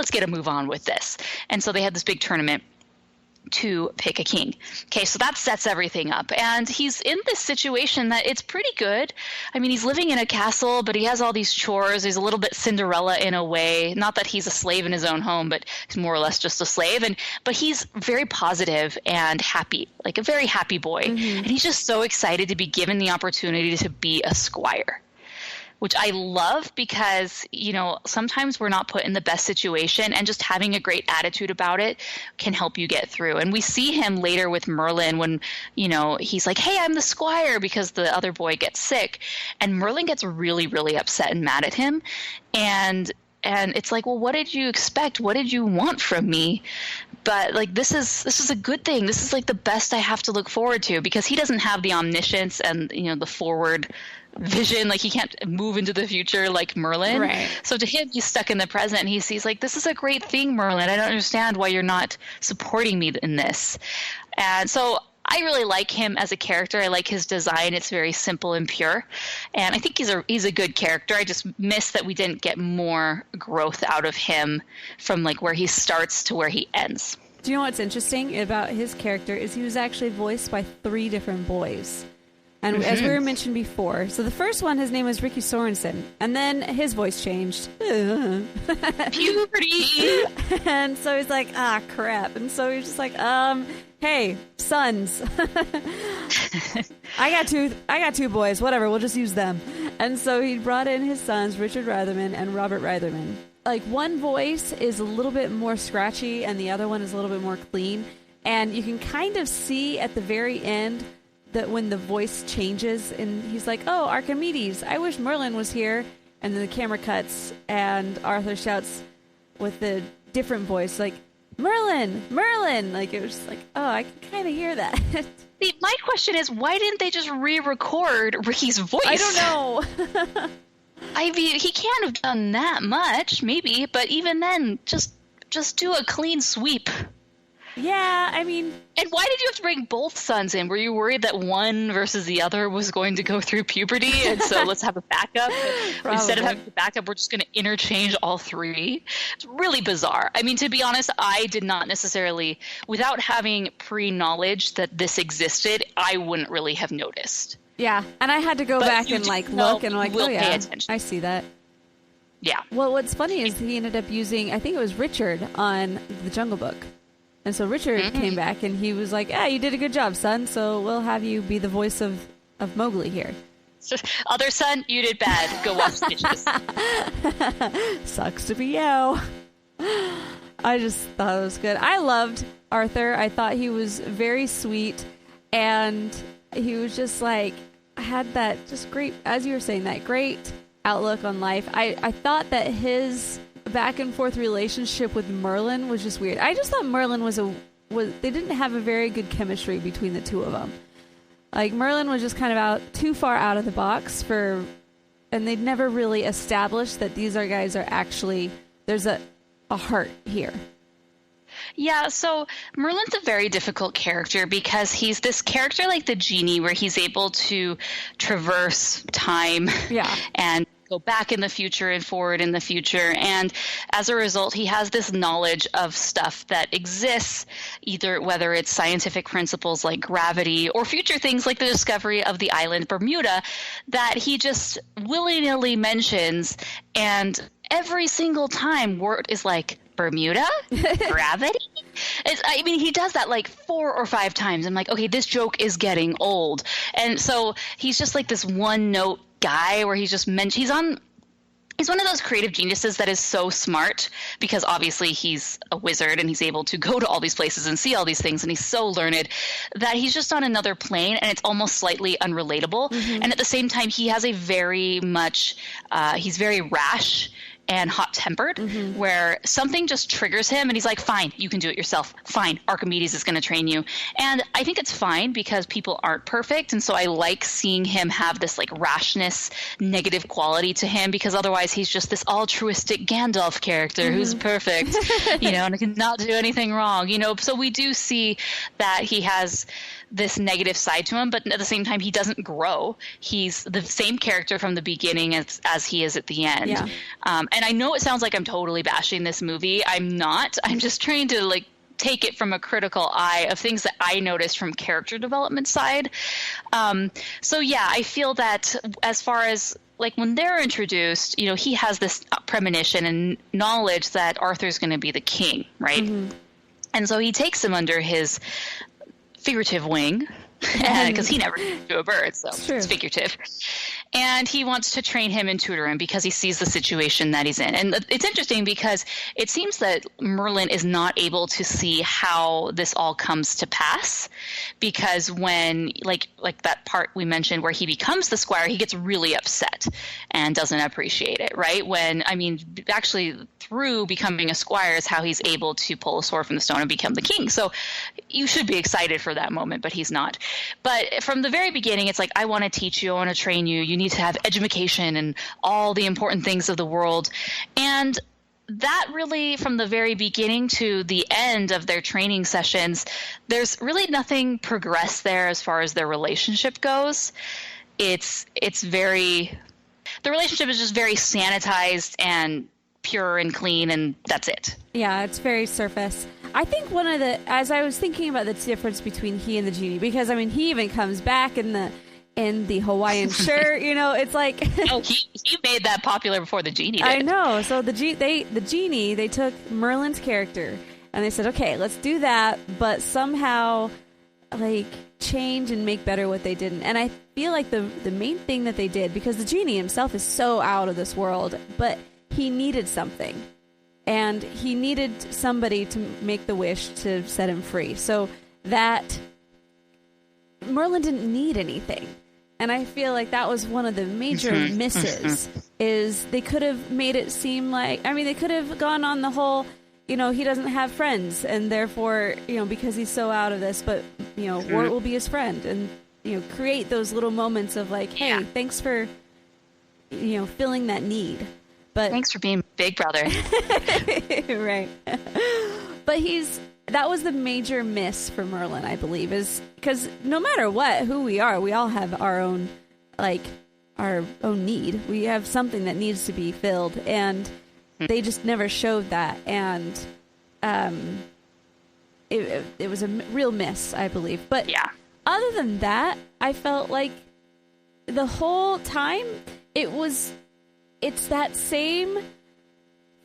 get a move on with this. And so they had this big tournament to pick a king. Okay, so that sets everything up. And he's in this situation that it's pretty good. I mean, he's living in a castle, but he has all these chores. He's a little bit Cinderella in a way. Not that he's a slave in his own home, but he's more or less just a slave. But he's very positive and happy, like a very happy boy. Mm-hmm. And he's just so excited to be given the opportunity to be a squire, which I love, because, sometimes we're not put in the best situation, and just having a great attitude about it can help you get through. And we see him later with Merlin when, he's like, hey, I'm the squire, because the other boy gets sick. And Merlin gets really, really upset and mad at him. And it's like, well, what did you expect? What did you want from me? But this is a good thing. This is the best I have to look forward to, because he doesn't have the omniscience and, the forward vision. He can't move into the future like Merlin. Right. So to him, he's stuck in the present, and he sees this is a great thing, Merlin. I don't understand why you're not supporting me in this. And so I really like him as a character. I like his design. It's very simple and pure. And I think he's a good character. I just miss that we didn't get more growth out of him from where he starts to where he ends. Do you know what's interesting about his character is he was actually voiced by 3 different boys. And mm-hmm. as we were mentioned before, so the first one, his name was Ricky Sorensen, and then his voice changed. Puberty! And so he's like, crap. And so he's just like, hey, sons. I got two boys, whatever, we'll just use them. And so he brought in his sons, Richard Reitherman and Robert Reitherman. One voice is a little bit more scratchy, and the other one is a little bit more clean. And you can kind of see at the very end that when the voice changes, and he's like, oh, Archimedes, I wish Merlin was here. And then the camera cuts, and Arthur shouts with the different voice, Merlin, Merlin. It was just oh, I can kind of hear that. See, my question is, why didn't they just re-record Ricky's voice? I don't know. I mean, he can't have done that much, maybe, but even then, just do a clean sweep. Yeah, I mean... And why did you have to bring both sons in? Were you worried that one versus the other was going to go through puberty, and so let's have a backup? Instead of having a backup, we're just going to interchange all 3? It's really bizarre. I mean, to be honest, I did not necessarily... Without having pre-knowledge that this existed, I wouldn't really have noticed. Yeah, and I had to go back and look, and oh yeah, I see that. Yeah. Well, what's funny is he ended up using, I think it was Richard on The Jungle Book. And so Richard came back, and he was like, you did a good job, son, so we'll have you be the voice of Mowgli here. Other son, you did bad. Go wash dishes. Sucks to be you. I just thought it was good. I loved Arthur. I thought he was very sweet, and he was just like, had that just great, as you were saying, that great outlook on life. I thought that his back and forth relationship with Merlin was just weird. I just thought Merlin was they didn't have a very good chemistry between the two of them. Like, Merlin was just kind of too far out of the box and they'd never really established that these guys are actually, there's a heart here. Yeah, so Merlin's a very difficult character because he's this character like the Genie, where he's able to traverse time and go back in the future and forward in the future. And as a result, he has this knowledge of stuff that exists, either whether it's scientific principles like gravity or future things like the discovery of the island Bermuda, that he just willy-nilly mentions. And every single time word is like, Bermuda? Gravity? He does that like 4 or 5 times. I'm like, okay, this joke is getting old. And so he's just like this one-note guy where he's one of those creative geniuses that is so smart because obviously he's a wizard and he's able to go to all these places and see all these things, and he's so learned that he's just on another plane, and it's almost slightly unrelatable. Mm-hmm. And at the same time, he has he's very rash and hot-tempered, where something just triggers him and he's like, fine, you can do it yourself. Fine, Archimedes is going to train you. And I think it's fine because people aren't perfect. And so I like seeing him have this like rashness, negative quality to him, because otherwise he's just this altruistic Gandalf character who's perfect, and cannot do anything wrong, So we do see that he has this negative side to him, but at the same time, he doesn't grow. He's the same character from the beginning as he is at the end. Yeah. And I know it sounds like I'm totally bashing this movie. I'm not. I'm just trying to like take it from a critical eye of things that I noticed from character development side. So yeah, I feel that as far as like when they're introduced, he has this premonition and knowledge that Arthur's going to be the king, right? Mm-hmm. And so he takes him under his figurative wing, because he never flew a bird, so it's figurative. And he wants to train him and tutor him because he sees the situation that he's in. And it's interesting because it seems that Merlin is not able to see how this all comes to pass, because when like that part we mentioned where he becomes the squire, he gets really upset and doesn't appreciate it, right? Actually through becoming a squire is how he's able to pull a sword from the stone and become the king. So you should be excited for that moment, but he's not. But from the very beginning, it's like, I want to teach you, I want to train you, you need to have education and all the important things of the world. And that really, from the very beginning to the end of their training sessions, there's really nothing progressed there as far as their relationship goes. The relationship is just very sanitized and pure and clean, and that's it. Yeah, it's very surface. I think as I was thinking about the difference between he and the Genie, because he even comes back in the Hawaiian shirt, it's like he made that popular before the Genie did. I know. So the Genie, they took Merlin's character and they said, okay, let's do that, but somehow like change and make better what they didn't. And I feel like the main thing that they did, because the Genie himself is so out of this world, but he needed something. And he needed somebody to make the wish to set him free. So that Merlin didn't need anything. And I feel like that was one of the major misses, is they could have made it seem like, they could have gone on the whole, he doesn't have friends, and therefore, because he's so out of this, but, Wart will be his friend, and, create those little moments of like, hey, thanks for, filling that need. But thanks for being big brother. Right. But that was the major miss for Merlin, I believe, is because no matter who we are, we all have our own need. We have something that needs to be filled, and they just never showed that. And it was a real miss, I believe. But other than that, I felt like the whole time it's that same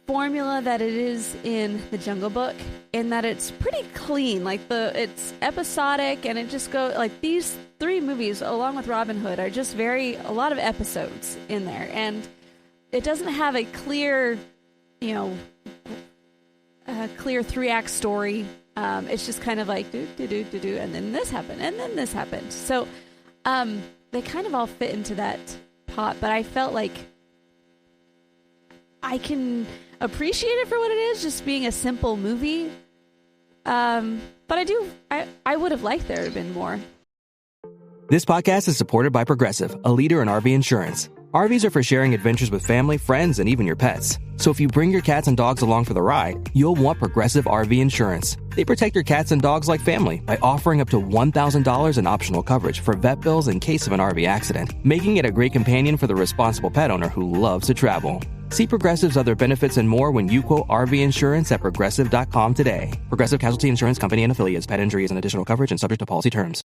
formula that it is in The Jungle Book, in that it's pretty clean. Like it's episodic, and it just goes like these 3 movies, along with Robin Hood, are just a lot of episodes in there, and it doesn't have a clear, clear 3-act story. It's just kind of like do, and then this happened, and then this happened. So they kind of all fit into that pot, but I felt like I can appreciate it for what it is, just being a simple movie. But I would have liked there to have been more. This podcast is supported by Progressive, a leader in RV insurance. RVs are for sharing adventures with family, friends, and even your pets. So if you bring your cats and dogs along for the ride, you'll want Progressive RV insurance. They protect your cats and dogs like family by offering up to $1,000 in optional coverage for vet bills in case of an RV accident, making it a great companion for the responsible pet owner who loves to travel. See Progressive's other benefits and more when you quote RV insurance at Progressive.com today. Progressive Casualty Insurance Company and Affiliates. Pet injury is an additional coverage and subject to policy terms.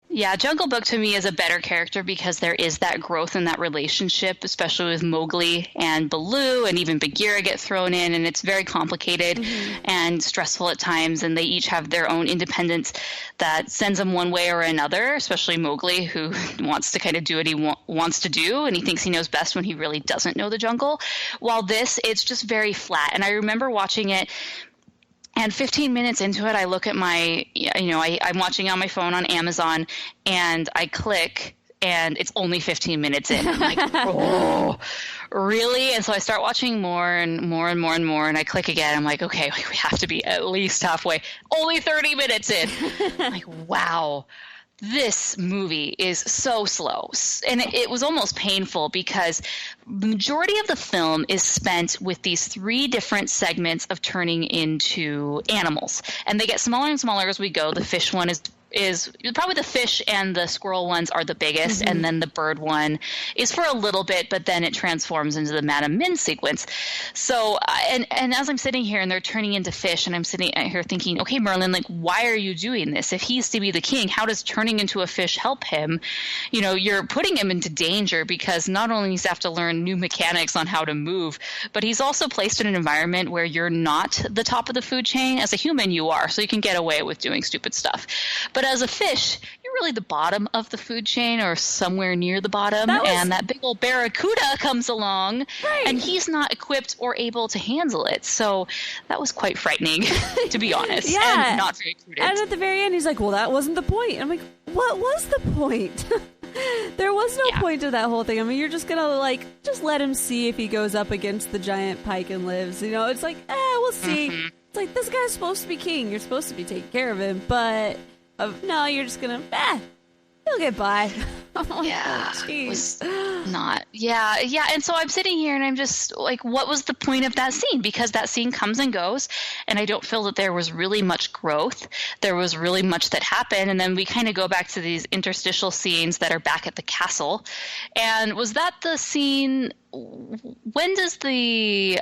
Yeah, Jungle Book to me is a better character because there is that growth in that relationship, especially with Mowgli and Baloo, and even Bagheera get thrown in, and it's very complicated and stressful at times, and they each have their own independence that sends them one way or another, especially Mowgli, who wants to kind of do what he wants to do, and he thinks he knows best when he really doesn't know the jungle. While this, it's just very flat, and I remember watching it. And 15 minutes into it, I look at my, I'm watching on my phone on Amazon, and I click, and it's only 15 minutes in. I'm like, oh, really? And so I start watching more and more and more and more, and I click again. I'm like, okay, we have to be at least halfway. Only 30 minutes in. I'm like, wow. This movie is so slow, and it was almost painful because the majority of the film is spent with these 3 different segments of turning into animals, and they get smaller and smaller as we go. The fish one is probably the fish and the squirrel ones are the biggest, and then the bird one is for a little bit, but then it transforms into the Madam Min sequence. So, and as I'm sitting here and they're turning into fish, and I'm sitting here thinking, okay, Merlin, like, why are you doing this? If he's to be the king, how does turning into a fish help him? You're putting him into danger because not only does he have to learn new mechanics on how to move, but he's also placed in an environment where you're not the top of the food chain. As a human, you are, so you can get away with doing stupid stuff. But as a fish, you're really the bottom of the food chain or somewhere near the bottom. And that big old barracuda comes along, and he's not equipped or able to handle it. So that was quite frightening, to be honest, and not very prudent. And at the very end, he's like, well, that wasn't the point. I'm like, what was the point? There was no point to that whole thing. I mean, you're just going to, just let him see if he goes up against the giant pike and lives. It's like, we'll see. It's like, this guy's supposed to be king. You're supposed to be taking care of him, but... no, you're just gonna, he'll get by. It was not. Yeah. And so I'm sitting here and I'm just like, what was the point of that scene? Because that scene comes and goes, and I don't feel that there was really much growth. There was really much that happened, and then we kind of go back to these interstitial scenes that are back at the castle. And was that the scene? When does the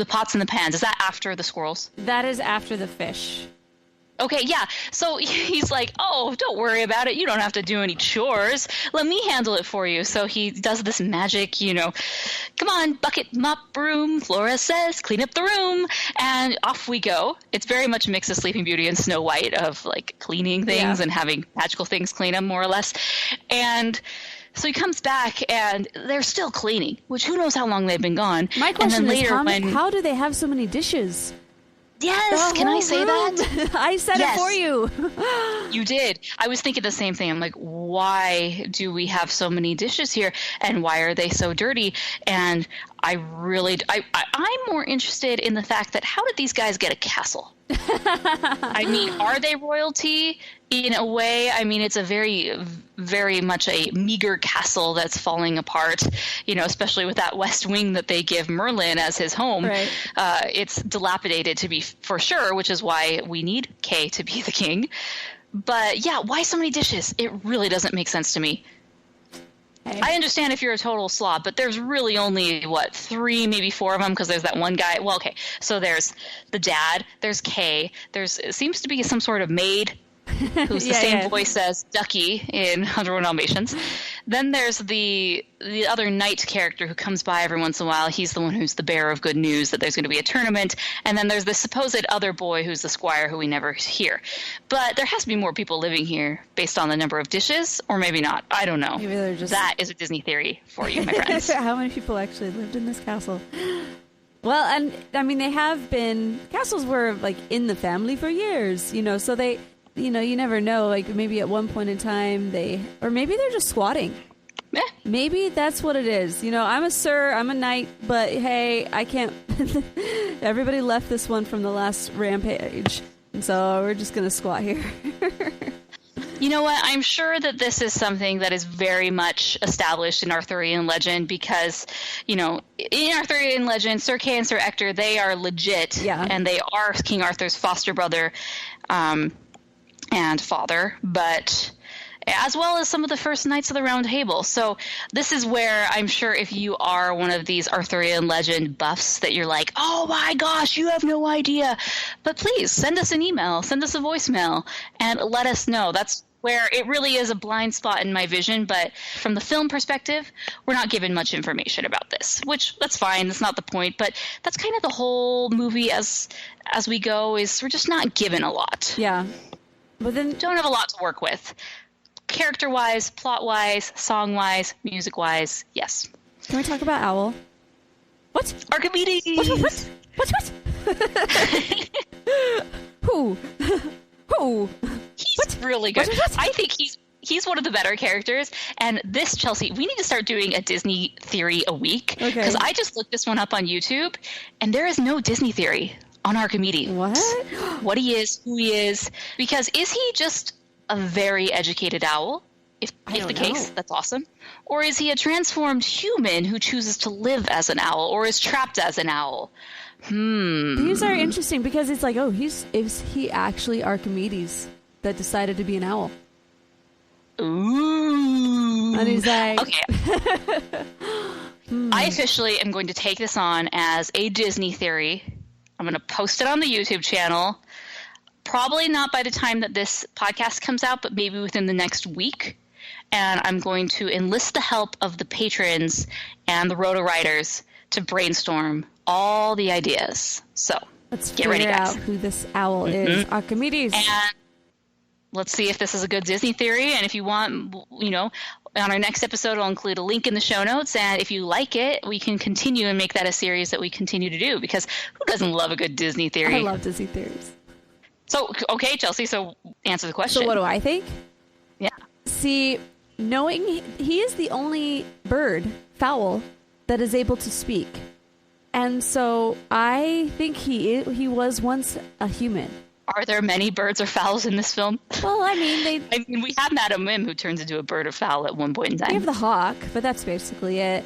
pots and the pans? Is that after the squirrels? That is after the fish. Okay, yeah. So he's like, oh, don't worry about it. You don't have to do any chores. Let me handle it for you. So he does this magic, come on, bucket, mop, broom. Flora says, clean up the room. And off we go. It's very much a mix of Sleeping Beauty and Snow White of cleaning things and having magical things clean them more or less. And so he comes back and they're still cleaning, which who knows how long they've been gone. My question is, how do they have so many dishes? Yes, can I say that? I said it for you. You did. I was thinking the same thing. I'm like, why do we have so many dishes here, and why are they so dirty? And I'm more interested in the fact that how did these guys get a castle? I mean, are they royalty in a way? I mean, it's a very, very much a meager castle that's falling apart, especially with that west wing that they give Merlin as his home. Right. It's dilapidated to be for sure, which is why we need Kay to be the king. But yeah, why so many dishes? It really doesn't make sense to me. I understand if you're a total slob, but there's really only, 3, maybe 4 of them, because there's that one guy. Well, okay, so there's the dad, there's Kay, it seems to be some sort of maid who's the same voice as Ducky in 101 Dalmatians. Then there's the other knight character who comes by every once in a while. He's the one who's the bearer of good news that there's going to be a tournament. And then there's the supposed other boy who's the squire who we never hear. But there has to be more people living here based on the number of dishes, or maybe not. I don't know. Maybe they're just... That is a Disney theory for you, my friends. How many people actually lived in this castle? Well, and I mean, they have been... Castles were, like, in the family for years, you know, so they... You know, you never know. Like, maybe at one point in time or maybe they're just squatting. Yeah. Maybe that's what it is. You know, I'm a sir, I'm a knight, but hey, I can't. Everybody left this one from the last rampage, and so we're just gonna squat here. You know what? I'm sure that this is something that is very much established in Arthurian legend because, you know, in Arthurian legend, Sir Kay and Sir Ector, they are legit, and they are King Arthur's foster brother. And father, but as well as some of the first Knights of the Round Table. So this is where I'm sure if you are one of these Arthurian legend buffs that you're like, oh my gosh, you have no idea. But please send us an email, send us a voicemail, and let us know. That's where it really is a blind spot in my vision. But from the film perspective, we're not given much information about this, which that's fine. That's not the point. But that's kind of the whole movie as we go is we're just not given a lot. Yeah. But then don't have a lot to work with. Character-wise, plot-wise, song-wise, music-wise, yes. Can we talk about Owl? What? Archimedes! What? Who? He's really good. What? I think he's one of the better characters. And this, Chelsea, we need to start doing a Disney theory a week. Because I just looked this one up on YouTube, and there is no Disney theory on Archimedes. What? What he is, who he is. Because is he just a very educated owl? If the case, that's awesome. Or is he a transformed human who chooses to live as an owl or is trapped as an owl? These are interesting because it's like, is he actually Archimedes that decided to be an owl? Ooh. And he's like... Okay. I officially am going to take this on as a Disney theory. I'm going to post it on the YouTube channel. Probably not by the time that this podcast comes out, but maybe within the next week. And I'm going to enlist the help of the patrons and the roto writers to brainstorm all the ideas. So let's get ready, figure guys. out who this owl is. Archimedes. And let's see if this is a good Disney theory. And if you want, you know, on our next episode, I'll include a link in the show notes. And if you like it, we can continue and make that a series that we continue to do. Because who doesn't love a good Disney theory? I love Disney theories. So, okay, Chelsea, so answer the question. So what do I think? Yeah. See, knowing he is the only bird, fowl, that is able to speak. And so I think he was once a human. Are there many birds or fowls in this film? Well, I mean, we have Madam Mim who turns into a bird or fowl at one point in time. We have the hawk, but that's basically it.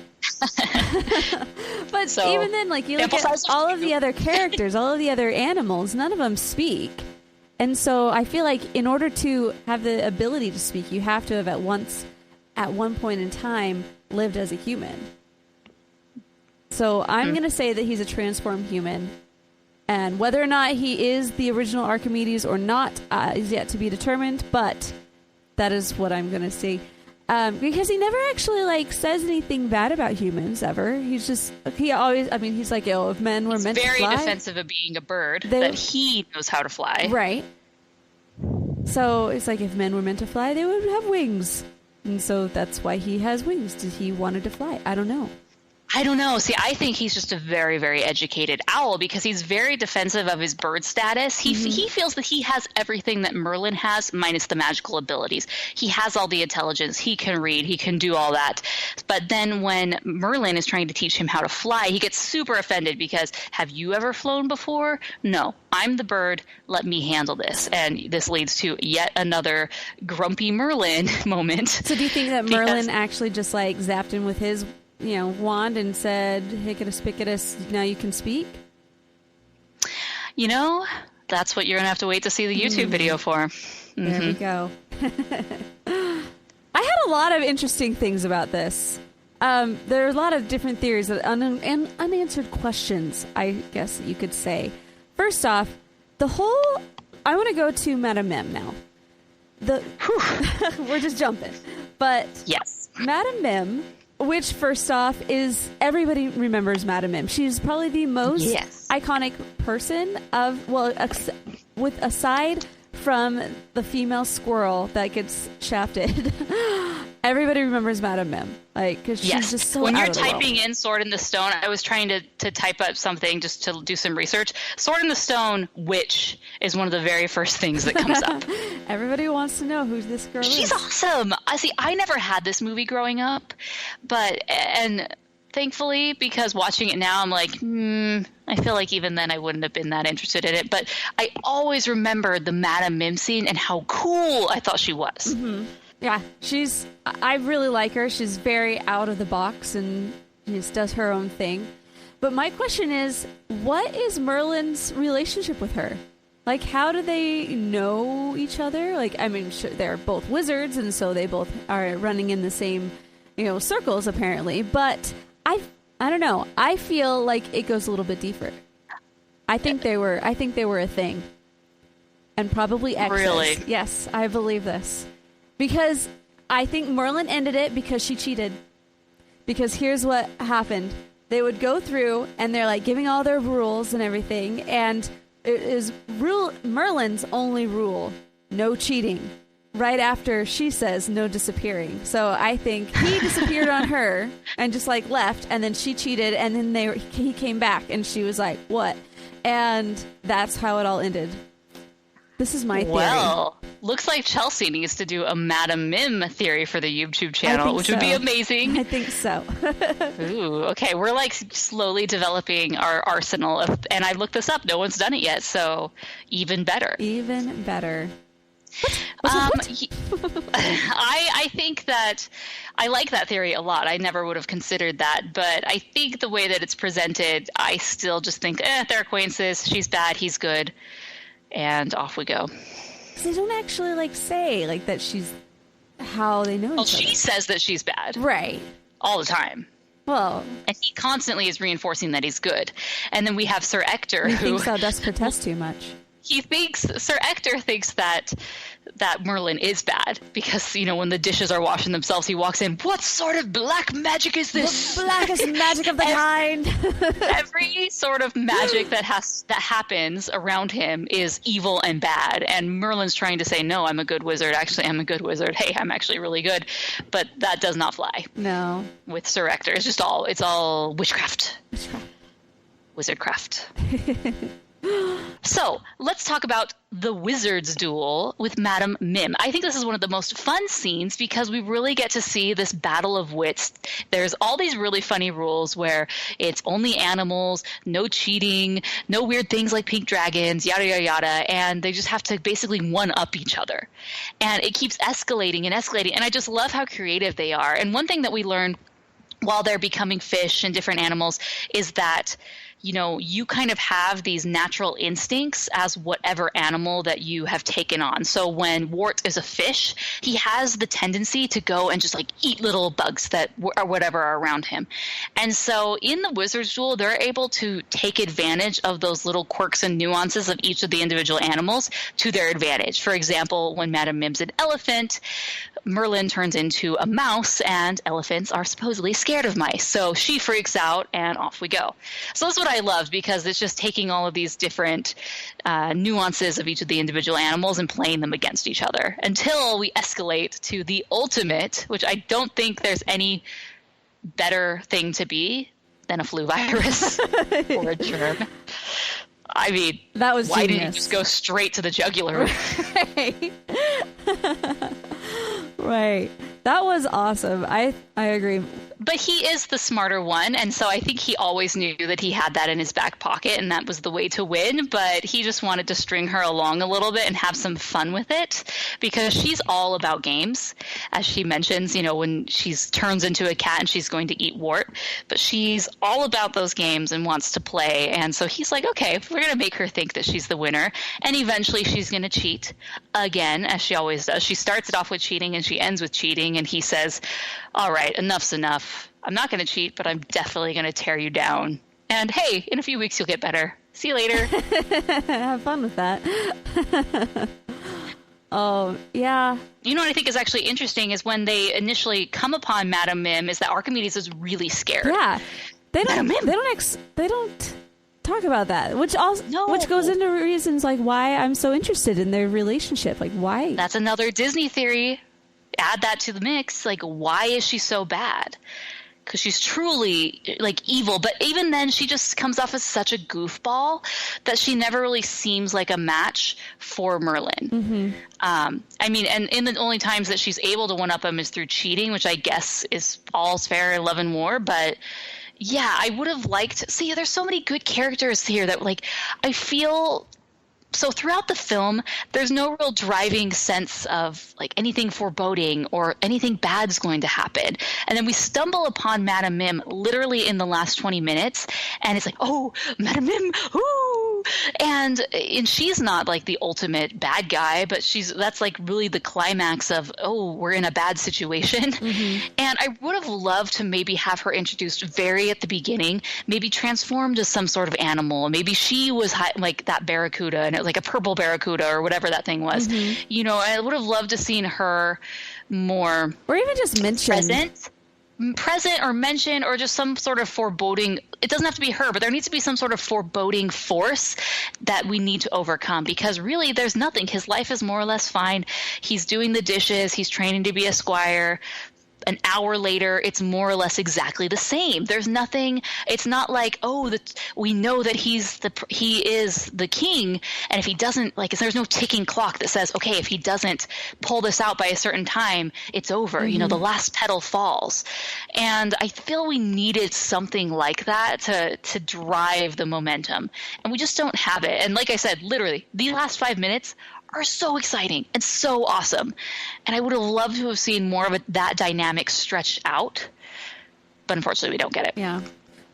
But so, even then, like, you look at all of the other characters, all of the other animals, none of them speak. And so I feel like in order to have the ability to speak, you have to have at one point in time, lived as a human. So I'm going to say that he's a transformed human. And whether or not he is the original Archimedes or not is yet to be determined, but that is what I'm going to say. Because he never actually, like, says anything bad about humans, ever. He's like, if men were meant to fly... He's very defensive of being a bird, that he knows how to fly. Right. So it's like, if men were meant to fly, they would have wings. And so that's why he has wings. Did he wanted to fly? I don't know. I don't know. See, I think he's just a very, very educated owl because he's very defensive of his bird status. He feels that he has everything that Merlin has, minus the magical abilities. He has all the intelligence. He can read. He can do all that. But then when Merlin is trying to teach him how to fly, he gets super offended because, have you ever flown before? No. I'm the bird. Let me handle this. And this leads to yet another grumpy Merlin moment. So do you think that Merlin actually just, like, zapped him with his... wand and said, "Hiccutus, now you can speak"? That's what you're going to have to wait to see the YouTube video for. There we go. I had a lot of interesting things about this. There are a lot of different theories and unanswered questions, I guess you could say. First off, I want to go to Madame Mim now. We're just jumping. But yes. Madame Mim, which first off is everybody remembers Madame Mim. She's probably the most iconic person with aside from the female squirrel that gets shafted. Everybody remembers Madame Mim, like, because she's just so. When out you're of the world. typing in Sword in the Stone, I was trying to type up something just to do some research. Sword in the Stone, witch, is one of the very first things that comes up. Everybody wants to know who this girl is. She's awesome. I never had this movie growing up, and thankfully, because watching it now, I'm like, I feel like even then I wouldn't have been that interested in it. But I always remembered the Madame Mim scene and how cool I thought she was. Mm-hmm. Yeah, I really like her. She's very out of the box and just does her own thing. But my question is, what is Merlin's relationship with her? Like, how do they know each other? Like, I mean, sure, they're both wizards, and so they both are running in the same, circles, apparently. But I don't know. I feel like it goes a little bit deeper. I think they were a thing. And probably exes. Really? Yes, I believe this. Because I think Merlin ended it because she cheated. Because here's what happened. They would go through and they're like giving all their rules and everything. And it is Merlin's only rule, no cheating. Right after she says no disappearing. So I think he disappeared on her and just like left. And then she cheated. And then he came back and she was like, what? And that's how it all ended. This is my theory. Well, looks like Chelsea needs to do a Madame Mim theory for the YouTube channel, which would be amazing. I think so. Ooh, okay. We're like slowly developing our arsenal and I looked this up. No one's done it yet, so even better. Even better. I think that I like that theory a lot. I never would have considered that, but I think the way that it's presented, I still just think, they're acquaintances. She's bad, he's good. And off we go. They don't actually say that she's how they know each other. She says that she's bad. Right. All the time. Well. And he constantly is reinforcing that he's good. And then we have Sir Ector, who thinks Aldous protests too much. Sir Ector thinks that Merlin is bad because, when the dishes are washing themselves, he walks in, what sort of black magic is this? The blackest magic of the kind. Every sort of magic that happens around him is evil and bad. And Merlin's trying to say, no, I'm a good wizard. Actually, I'm a good wizard. Hey, I'm actually really good. But that does not fly. No. With Sir Ector. It's all witchcraft. Wizardcraft. So, let's talk about the wizard's duel with Madame Mim. I think this is one of the most fun scenes because we really get to see this battle of wits. There's all these really funny rules where it's only animals, no cheating, no weird things like pink dragons, yada, yada, yada, and they just have to basically one-up each other. And it keeps escalating and escalating, and I just love how creative they are. And one thing that we learn while they're becoming fish and different animals is that you kind of have these natural instincts as whatever animal that you have taken on. So when Wart is a fish, he has the tendency to go and just eat little bugs that or whatever are around him. And so in the Wizard's Duel, they're able to take advantage of those little quirks and nuances of each of the individual animals to their advantage. For example, when Madame Mim's an elephant, Merlin turns into a mouse, and elephants are supposedly scared of mice. So she freaks out, and off we go. So that's what I loved, because it's just taking all of these different nuances of each of the individual animals and playing them against each other until we escalate to the ultimate, which I don't think there's any better thing to be than a flu virus or a germ. I mean, that was why genius. didn't you just go straight to the jugular? Right. Right. That was awesome. I agree. But he is the smarter one, and so I think he always knew that he had that in his back pocket, and that was the way to win. But he just wanted to string her along a little bit and have some fun with it, because she's all about games, as she mentions, when she turns into a cat and she's going to eat Wart. But she's all about those games and wants to play, and so he's like, okay, we're going to make her think that she's the winner, and eventually she's going to cheat again, as she always does. She starts it off with cheating, and she ends with cheating, and he says, all right, enough's enough. I'm not going to cheat, but I'm definitely going to tear you down. And hey, in a few weeks, you'll get better. See you later. Have fun with that. Oh, yeah. You know what I think is actually interesting is when they initially come upon Madame Mim is that Archimedes is really scared. Yeah. They don't talk about that, which goes into reasons like why I'm so interested in their relationship. Like, why? That's another Disney theory. Add that to the mix. Like, why is she so bad? Because she's truly like evil, but even then she just comes off as such a goofball that she never really seems like a match for Merlin. Mm-hmm. I mean, and in the only times that she's able to one-up him is through cheating, which I guess is all's fair in love and war. But yeah, I would have liked – see, there's so many good characters here that like I feel – so throughout the film, there's no real driving sense of like anything foreboding or anything bad's going to happen. And then we stumble upon Madame Mim literally in the last 20 minutes, and it's like, oh, Madame Mim, ooh! And she's not like the ultimate bad guy, but that's like really the climax of, oh, we're in a bad situation. Mm-hmm. And I would have loved to maybe have her introduced very at the beginning, maybe transformed as some sort of animal. Maybe she was like that barracuda, and it was like a purple barracuda or whatever that thing was. Mm-hmm. You know, I would have loved to seen her more, or even just present or mention, or just some sort of foreboding. It doesn't have to be her, but there needs to be some sort of foreboding force that we need to overcome, because really there's nothing. His life is more or less fine. He's doing the dishes. He's training to be a squire. An hour later, it's more or less exactly the same. There's nothing. It's not like, oh, we know that he is the king, and if he doesn't, like, there's no ticking clock that says, okay, if he doesn't pull this out by a certain time, it's over. Mm-hmm. You know, the last petal falls. And I feel we needed something like that to drive the momentum, and we just don't have it. And like I said, literally, the last 5 minutes are so exciting and so awesome. And I would have loved to have seen more of that dynamic stretched out. But unfortunately, we don't get it. Yeah.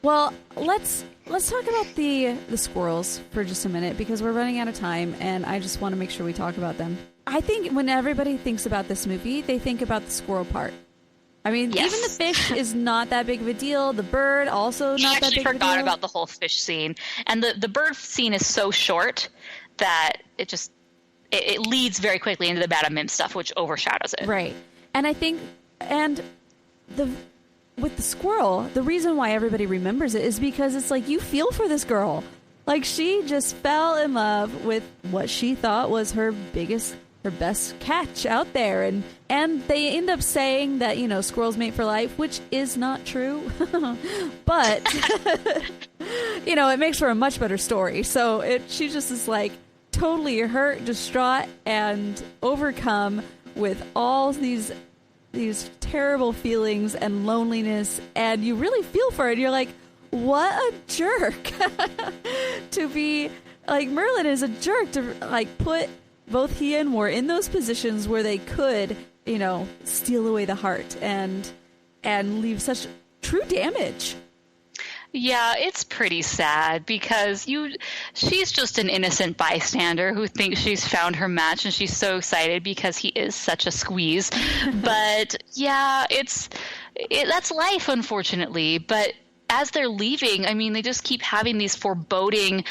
Well, let's talk about the squirrels for just a minute, because we're running out of time, and I just want to make sure we talk about them. I think when everybody thinks about this movie, they think about the squirrel part. I mean, yes. Even the fish is not that big of a deal. The bird also not that big of a deal. I actually forgot about the whole fish scene. And the bird scene is so short that it leads very quickly into the Madame Mim stuff, which overshadows it. Right. And I think, with the squirrel, the reason why everybody remembers it is because it's like you feel for this girl. Like, she just fell in love with what she thought was her best catch out there. And they end up saying that, you know, squirrels mate for life, which is not true. But, you know, it makes for a much better story. So she just is like, totally hurt, distraught, and overcome with all these terrible feelings and loneliness, and you really feel for it. You're like, what a jerk. To be like, Merlin is a jerk to like put both he and War in those positions where they could, you know, steal away the heart and leave such true damage. Yeah, it's pretty sad because she's just an innocent bystander who thinks she's found her match, and she's so excited because he is such a squeeze. But yeah, that's life, unfortunately. But as they're leaving, I mean, they just keep having these foreboding,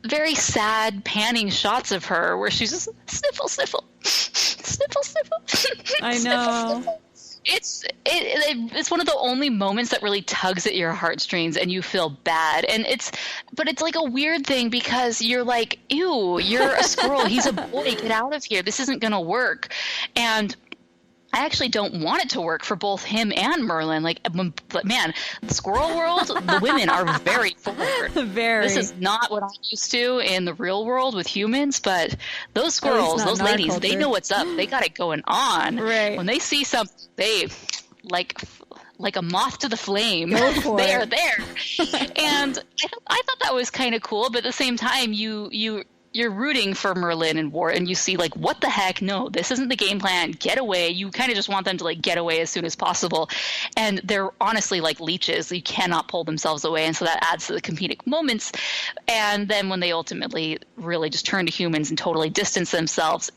very sad panning shots of her where she's just sniffle, sniffle, sniffle, sniffle. I know. Sniffle, sniffle. It's one of the only moments that really tugs at your heartstrings and you feel bad. But it's like a weird thing because you're like, ew, you're a squirrel. He's a boy. Get out of here. This isn't going to work. And I actually don't want it to work for both him and Merlin. But man, the squirrel world, the women are very forward. Very. This is not what I'm used to in the real world with humans, but those squirrels, those ladies, they know what's up. They got it going on. Right. When they see something, they like a moth to the flame. They are there. And I thought that was kind of cool, but at the same time, you're rooting for Merlin and War, and you see, like, what the heck? No, this isn't the game plan. Get away. You kind of just want them to, like, get away as soon as possible. And they're honestly like leeches. You cannot pull themselves away, and so that adds to the comedic moments. And then when they ultimately really just turn to humans and totally distance themselves,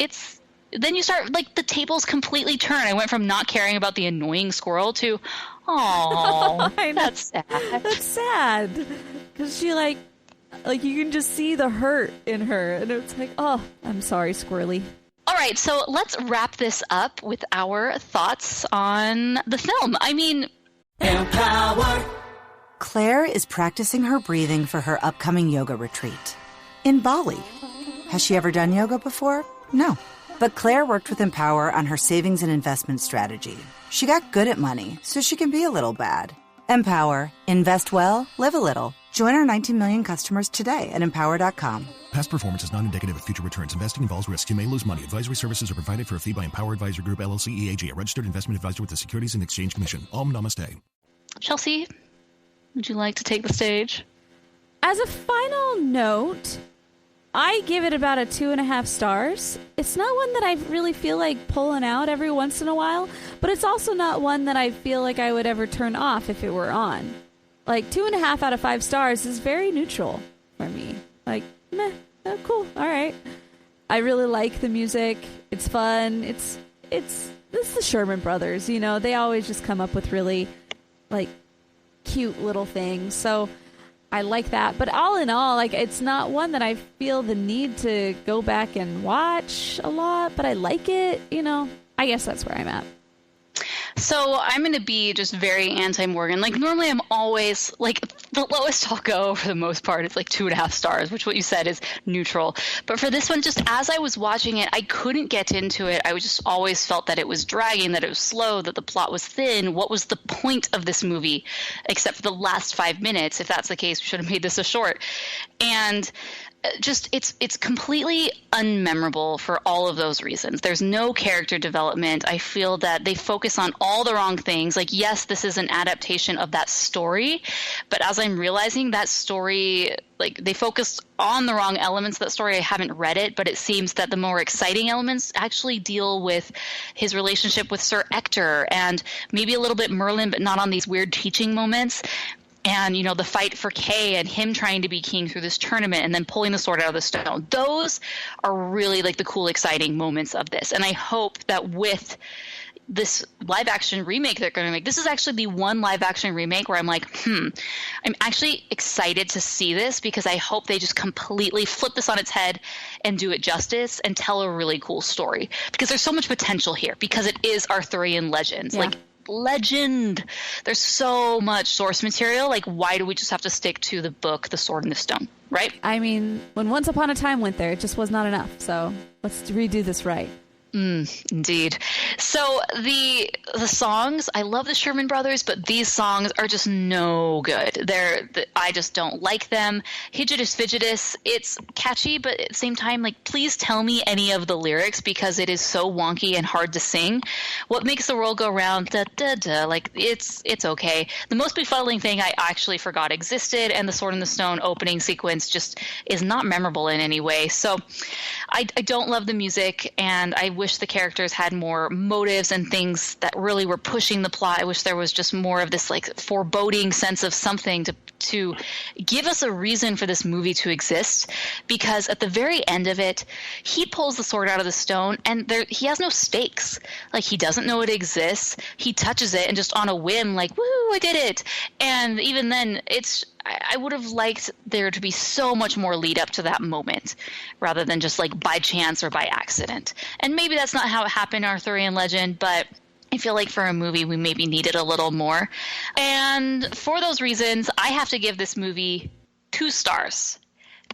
then you start, like, the tables completely turn. I went from not caring about the annoying squirrel to, oh, that's sad. That's sad. Because she, like, you can just see the hurt in her. And it's like, oh, I'm sorry, Squirrely. All right, so let's wrap this up with our thoughts on the film. I mean, Empower. Claire is practicing her breathing for her upcoming yoga retreat in Bali. Has she ever done yoga before? No. But Claire worked with Empower on her savings and investment strategy. She got good at money, so she can be a little bad. Empower. Invest well, live a little. Join our 19 million customers today at empower.com. Past performance is not indicative of future returns. Investing involves risk. You may lose money. Advisory services are provided for a fee by Empower Advisor Group, LLC, EAG, a registered investment advisor with the Securities and Exchange Commission. Om Namaste. Chelsea, would you like to take the stage? As a final note, I give it about a 2.5 stars. It's not one that I really feel like pulling out every once in a while, but it's also not one that I feel like I would ever turn off if it were on. Like, 2.5 out of 5 stars is very neutral for me. Like, meh, oh, cool, all right. I really like the music. It's fun. It's the Sherman Brothers, you know. They always just come up with really, like, cute little things. So I like that. But all in all, like, it's not one that I feel the need to go back and watch a lot, but I like it, you know. I guess that's where I'm at. So I'm going to be just very anti-Morgan. Like, normally I'm always, like, the lowest I'll go for the most part is like 2.5 stars, which what you said is neutral. But for this one, just as I was watching it, I couldn't get into it. I just always felt that it was dragging, that it was slow, that the plot was thin. What was the point of this movie except for the last 5 minutes? If that's the case, we should have made this a short. And just it's completely unmemorable for all of those reasons. There's no character development. I feel that they focus on all the wrong things. Like, yes, this is an adaptation of that story, but as I'm realizing, that story, like, they focused on the wrong elements of that story. I haven't read it, but it seems that the more exciting elements actually deal with his relationship with Sir Ector and maybe a little bit Merlin, but not on these weird teaching moments. And, you know, the fight for Kay and him trying to be king through this tournament and then pulling the sword out of the stone. Those are really, like, the cool, exciting moments of this. And I hope that with this live-action remake they're going to make, this is actually the one live-action remake where I'm like, I'm actually excited to see this, because I hope they just completely flip this on its head and do it justice and tell a really cool story. Because there's so much potential here, because it is Arthurian legends. Yeah. Like, legend. There's so much source material. Like, why do we just have to stick to the book, The Sword and the Stone, right? I mean, when Once Upon a Time went there, it just was not enough. So let's redo this right. Indeed. So the songs, I love the Sherman Brothers, but these songs are just no good. I just don't like them. Hidgetus Fidgetus, it's catchy, but at the same time, like, please tell me any of the lyrics, because it is so wonky and hard to sing. What makes the world go round? Da da da. Like, it's okay. The most befuddling thing I actually forgot existed, and the Sword and the Stone opening sequence just is not memorable in any way. So I don't love the music, and I wish the characters had more motives and things that really were pushing the plot. I wish there was just more of this, like, foreboding sense of something to give us a reason for this movie to exist, because at the very end of it, he pulls the sword out of the stone and he has no stakes. Like, he doesn't know it exists. He touches it and just on a whim, like, woo, I did it. And even then, I would have liked there to be so much more lead up to that moment, rather than just, like, by chance or by accident. And maybe that's not how it happened in Arthurian legend, but I feel like for a movie we maybe needed a little more. And for those reasons, I have to give this movie 2 stars.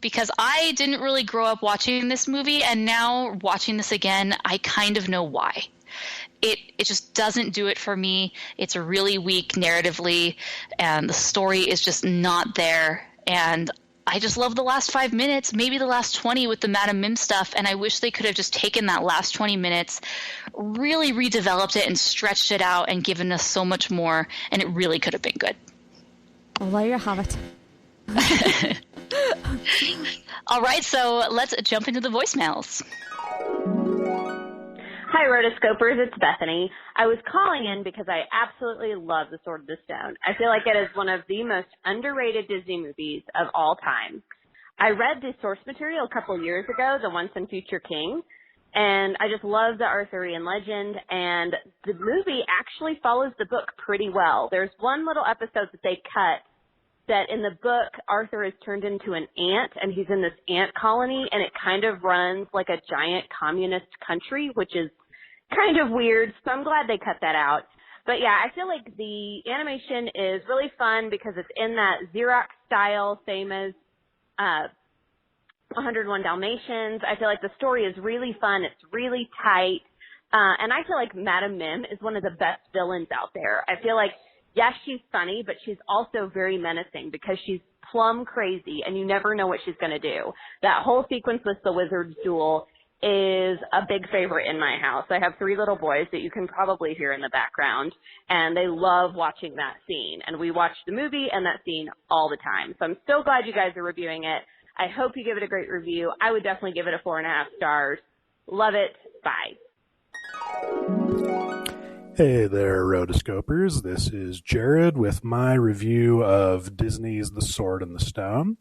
Because I didn't really grow up watching this movie, and now watching this again, I kind of know why. It just doesn't do it for me. It's really weak narratively, and the story is just not there. And I just love the last 5 minutes, maybe the last 20 with the Madame Mim stuff, and I wish they could have just taken that last 20 minutes, really redeveloped it and stretched it out and given us so much more, and it really could have been good. Well, there you have it. All right, so let's jump into the voicemails. Hi, Rotoscopers. It's Bethany. I was calling in because I absolutely love The Sword of the Stone. I feel like it is one of the most underrated Disney movies of all time. I read the source material a couple years ago, The Once and Future King, and I just love the Arthurian legend, and the movie actually follows the book pretty well. There's one little episode that they cut that in the book, Arthur is turned into an ant, and he's in this ant colony, and it kind of runs like a giant communist country, which is kind of weird. So I'm glad they cut that out. But yeah, I feel like the animation is really fun because it's in that Xerox style, same as 101 Dalmatians. I feel like the story is really fun. It's really tight. And I feel like Madame Mim is one of the best villains out there. I feel like, yes, she's funny, but she's also very menacing because she's plumb crazy and you never know what she's going to do. That whole sequence with the wizard's duel is a big favorite in my house. I have 3 little boys that you can probably hear in the background, and they love watching that scene. And we watch the movie and that scene all the time. So I'm so glad you guys are reviewing it. I hope you give it a great review. I would definitely give it a 4.5 stars. Love it. Bye. Hey there, Rotoscopers. This is Jared with my review of Disney's The Sword and the Stone.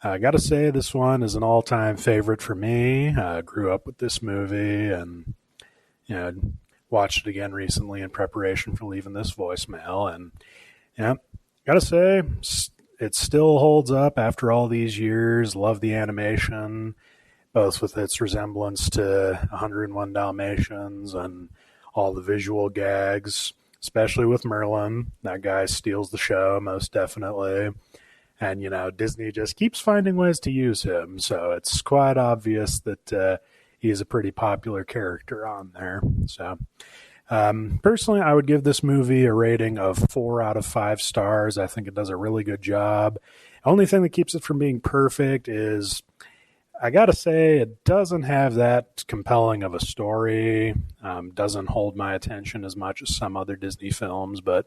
I gotta say, this one is an all-time favorite for me. I grew up with this movie and, watched it again recently in preparation for leaving this voicemail. And, gotta say, it still holds up after all these years. Love the animation, both with its resemblance to 101 Dalmatians and all the visual gags, especially with Merlin. That guy steals the show, most definitely. And, Disney just keeps finding ways to use him, so it's quite obvious that he's a pretty popular character on there. So, personally, I would give this movie a rating of 4 out of 5 stars. I think it does a really good job. Only thing that keeps it from being perfect is, I gotta say, it doesn't have that compelling of a story, doesn't hold my attention as much as some other Disney films, but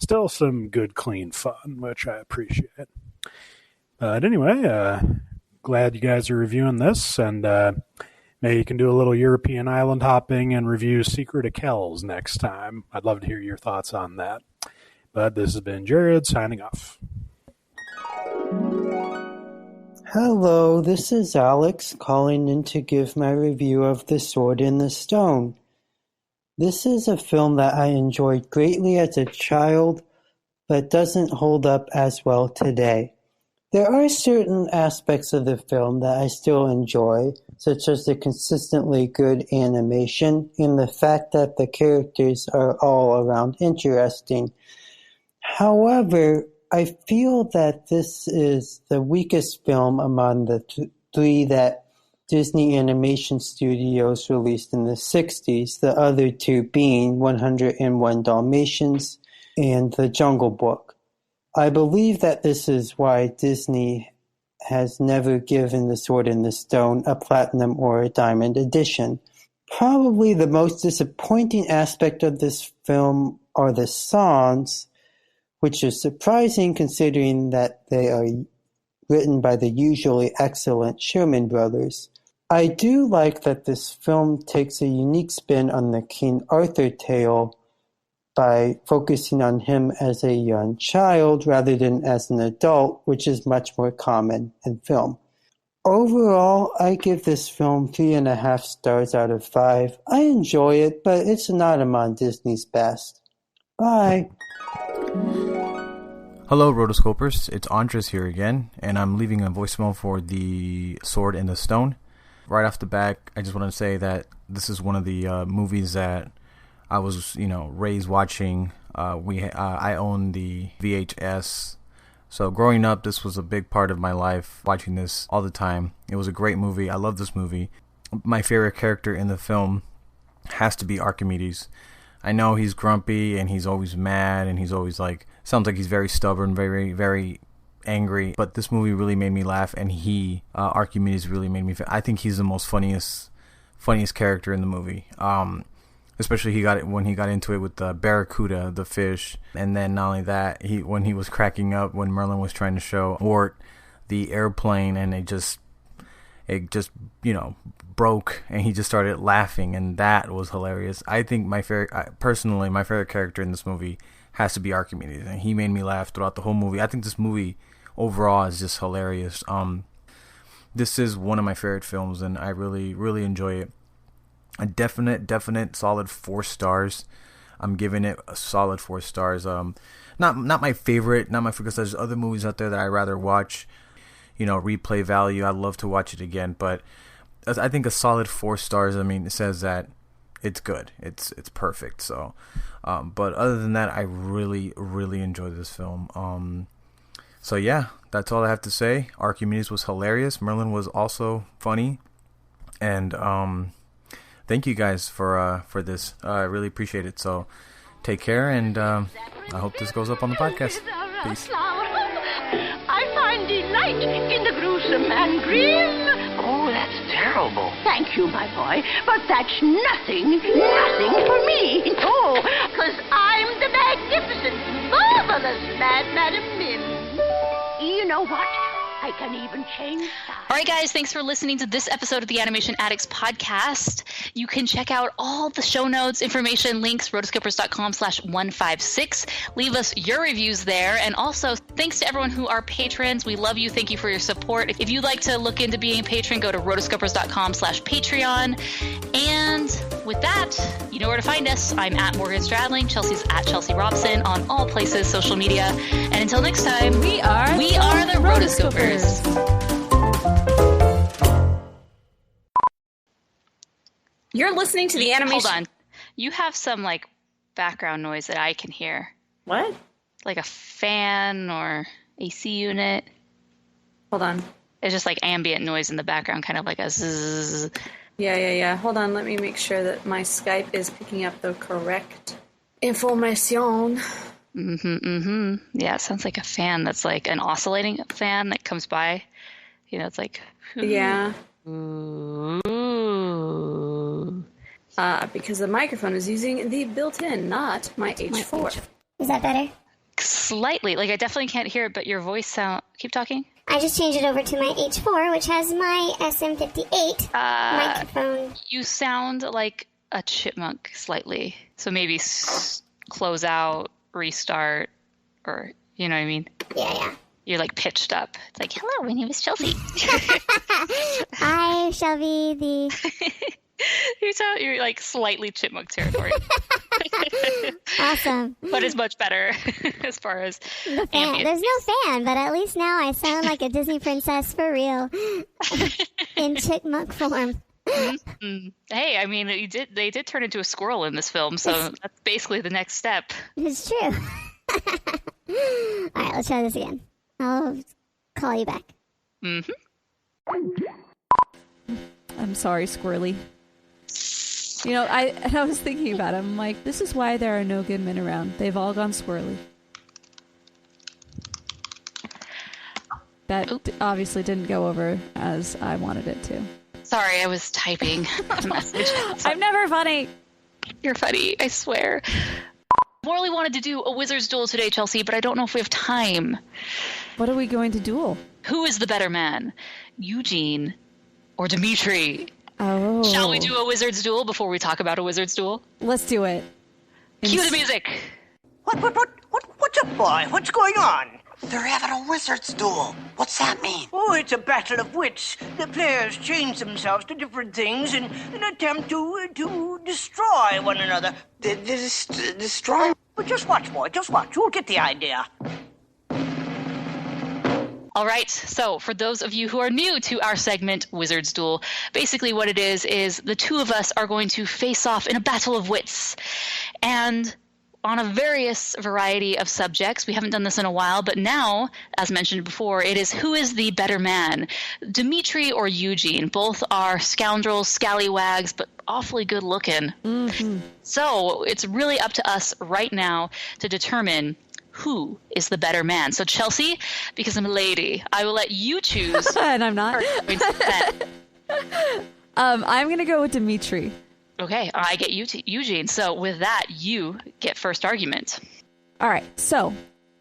still some good, clean fun, which I appreciate. But anyway, glad you guys are reviewing this, and maybe you can do a little European island hopping and review Secret of Kells next time. I'd love to hear your thoughts on that. But this has been Jared signing off. Hello, this is Alex calling in to give my review of The Sword in the Stone. This is a film that I enjoyed greatly as a child, but doesn't hold up as well today. There are certain aspects of the film that I still enjoy, such as the consistently good animation and the fact that the characters are all around interesting. However, I feel that this is the weakest film among the 3 that Disney Animation Studios released in the 60s, the other 2 being 101 Dalmatians and The Jungle Book. I believe that this is why Disney has never given The Sword in the Stone a platinum or a diamond edition. Probably the most disappointing aspect of this film are the songs, which is surprising considering that they are written by the usually excellent Sherman Brothers. I do like that this film takes a unique spin on the King Arthur tale by focusing on him as a young child rather than as an adult, which is much more common in film. Overall, I give this film 3.5 stars out of 5. I enjoy it, but it's not among Disney's best. Bye. Hello, Rotoscopers. It's Andres here again, and I'm leaving a voicemail for The Sword in the Stone. Right off the bat, I just want to say that this is one of the movies that I was, raised watching. I own the VHS. So growing up, this was a big part of my life, watching this all the time. It was a great movie. I love this movie. My favorite character in the film has to be Archimedes. I know he's grumpy and he's always mad and he's always sounds like he's very stubborn, very, very angry. But this movie really made me laugh, and Archimedes really made me. I think he's the most funniest character in the movie. Especially when he got into it with the barracuda, the fish, and then not only that, when he was cracking up when Merlin was trying to show Wart the airplane, and it just broke, and he just started laughing, and that was hilarious. I think my favorite character in this movie has to be Archimedes, and he made me laugh throughout the whole movie. I think this movie overall is just hilarious. This is one of my favorite films, and I really, really enjoy it. A definite solid 4 stars. I'm giving it a solid 4 stars. Not my favorite, because there's other movies out there that I rather watch. Replay value. I'd love to watch it again, but I think a solid 4 stars. I mean, it says that it's good. It's perfect. So, but other than that, I really, really enjoyed this film. So yeah, that's all I have to say. Archimedes was hilarious. Merlin was also funny, and thank you guys for this. I really appreciate it. So take care, and I hope this goes up on the podcast. Peace. I find delight in the gruesome and grim. Oh, that's terrible. Thank you, my boy, but that's nothing for me. Oh, because I'm the magnificent, marvelous Madam Mim. You know what? I can even change size. All right, guys, thanks for listening to this episode of the Animation Addicts podcast. You can check out all the show notes, information, links, rotoscopers.com/156. Leave us your reviews there. And also, thanks to everyone who are patrons. We love you. Thank you for your support. If you'd like to look into being a patron, go to rotoscopers.com/Patreon. And with that, you know where to find us. I'm at Morgan Stradling. Chelsea's at Chelsea Robson on all places, social media. And until next time, we are the Rotoscopers. You're listening to the animation. Hold on. You have some background noise that I can hear. What? Like a fan or AC unit. Hold on. It's just ambient noise in the background, kind of like a zzz. Yeah. Hold on. Let me make sure that my Skype is picking up the correct information. Yeah, it sounds like a fan that's like an oscillating fan that comes by. It's like... Yeah. Ooh. Because the microphone is using the built-in, not my H4. Is that better? Slightly. I definitely can't hear it, but your voice sound... Keep talking. I just changed it over to my H4, which has my SM58 microphone. You sound like a chipmunk slightly. So maybe close out, restart, or... You know what I mean? Yeah. You're pitched up. It's like, hello, my name is Chelsea. I shall be the... You're slightly chipmunk territory. Awesome. But it's much better as far as the fan. There's no fan, but at least now I sound like a Disney princess for real. In chipmunk form. Mm-hmm. Hey, I mean, they did turn into a squirrel in this film, so that's basically the next step. It's true. All right, let's try this again. I'll call you back. Mm-hmm. I'm sorry, Squirrely. I was thinking about it. I'm like, this is why there are no good men around. They've all gone squirrely. That obviously didn't go over as I wanted it to. Sorry, I was typing a message. I'm never funny. You're funny, I swear. Morley wanted to do a wizard's duel today, Chelsea, but I don't know if we have time. What are we going to duel? Who is the better man? Eugene or Dimitri? Oh. Shall we do a wizard's duel before we talk about a wizard's duel? Let's do it. Cue the music. What's up, boy? What's going on? They're having a wizard's duel. What's that mean? Oh, it's a battle of wits. The players change themselves to different things in an attempt to destroy one another. Destroy? But just watch, boy. Just watch. You'll get the idea. All right, so for those of you who are new to our segment, Wizard's Duel, basically what it is the two of us are going to face off in a battle of wits. And on a various variety of subjects. We haven't done this in a while, but now, as mentioned before, it is who is the better man, Dimitri or Eugene. Both are scoundrels, scallywags, but awfully good looking. Mm-hmm. So it's really up to us right now to determine who is the better man. So Chelsea, because I'm a lady, I will let you choose. And I'm not. I'm going to go with Dimitri. Okay, I get Eugene. So with that, you get first argument. All right, so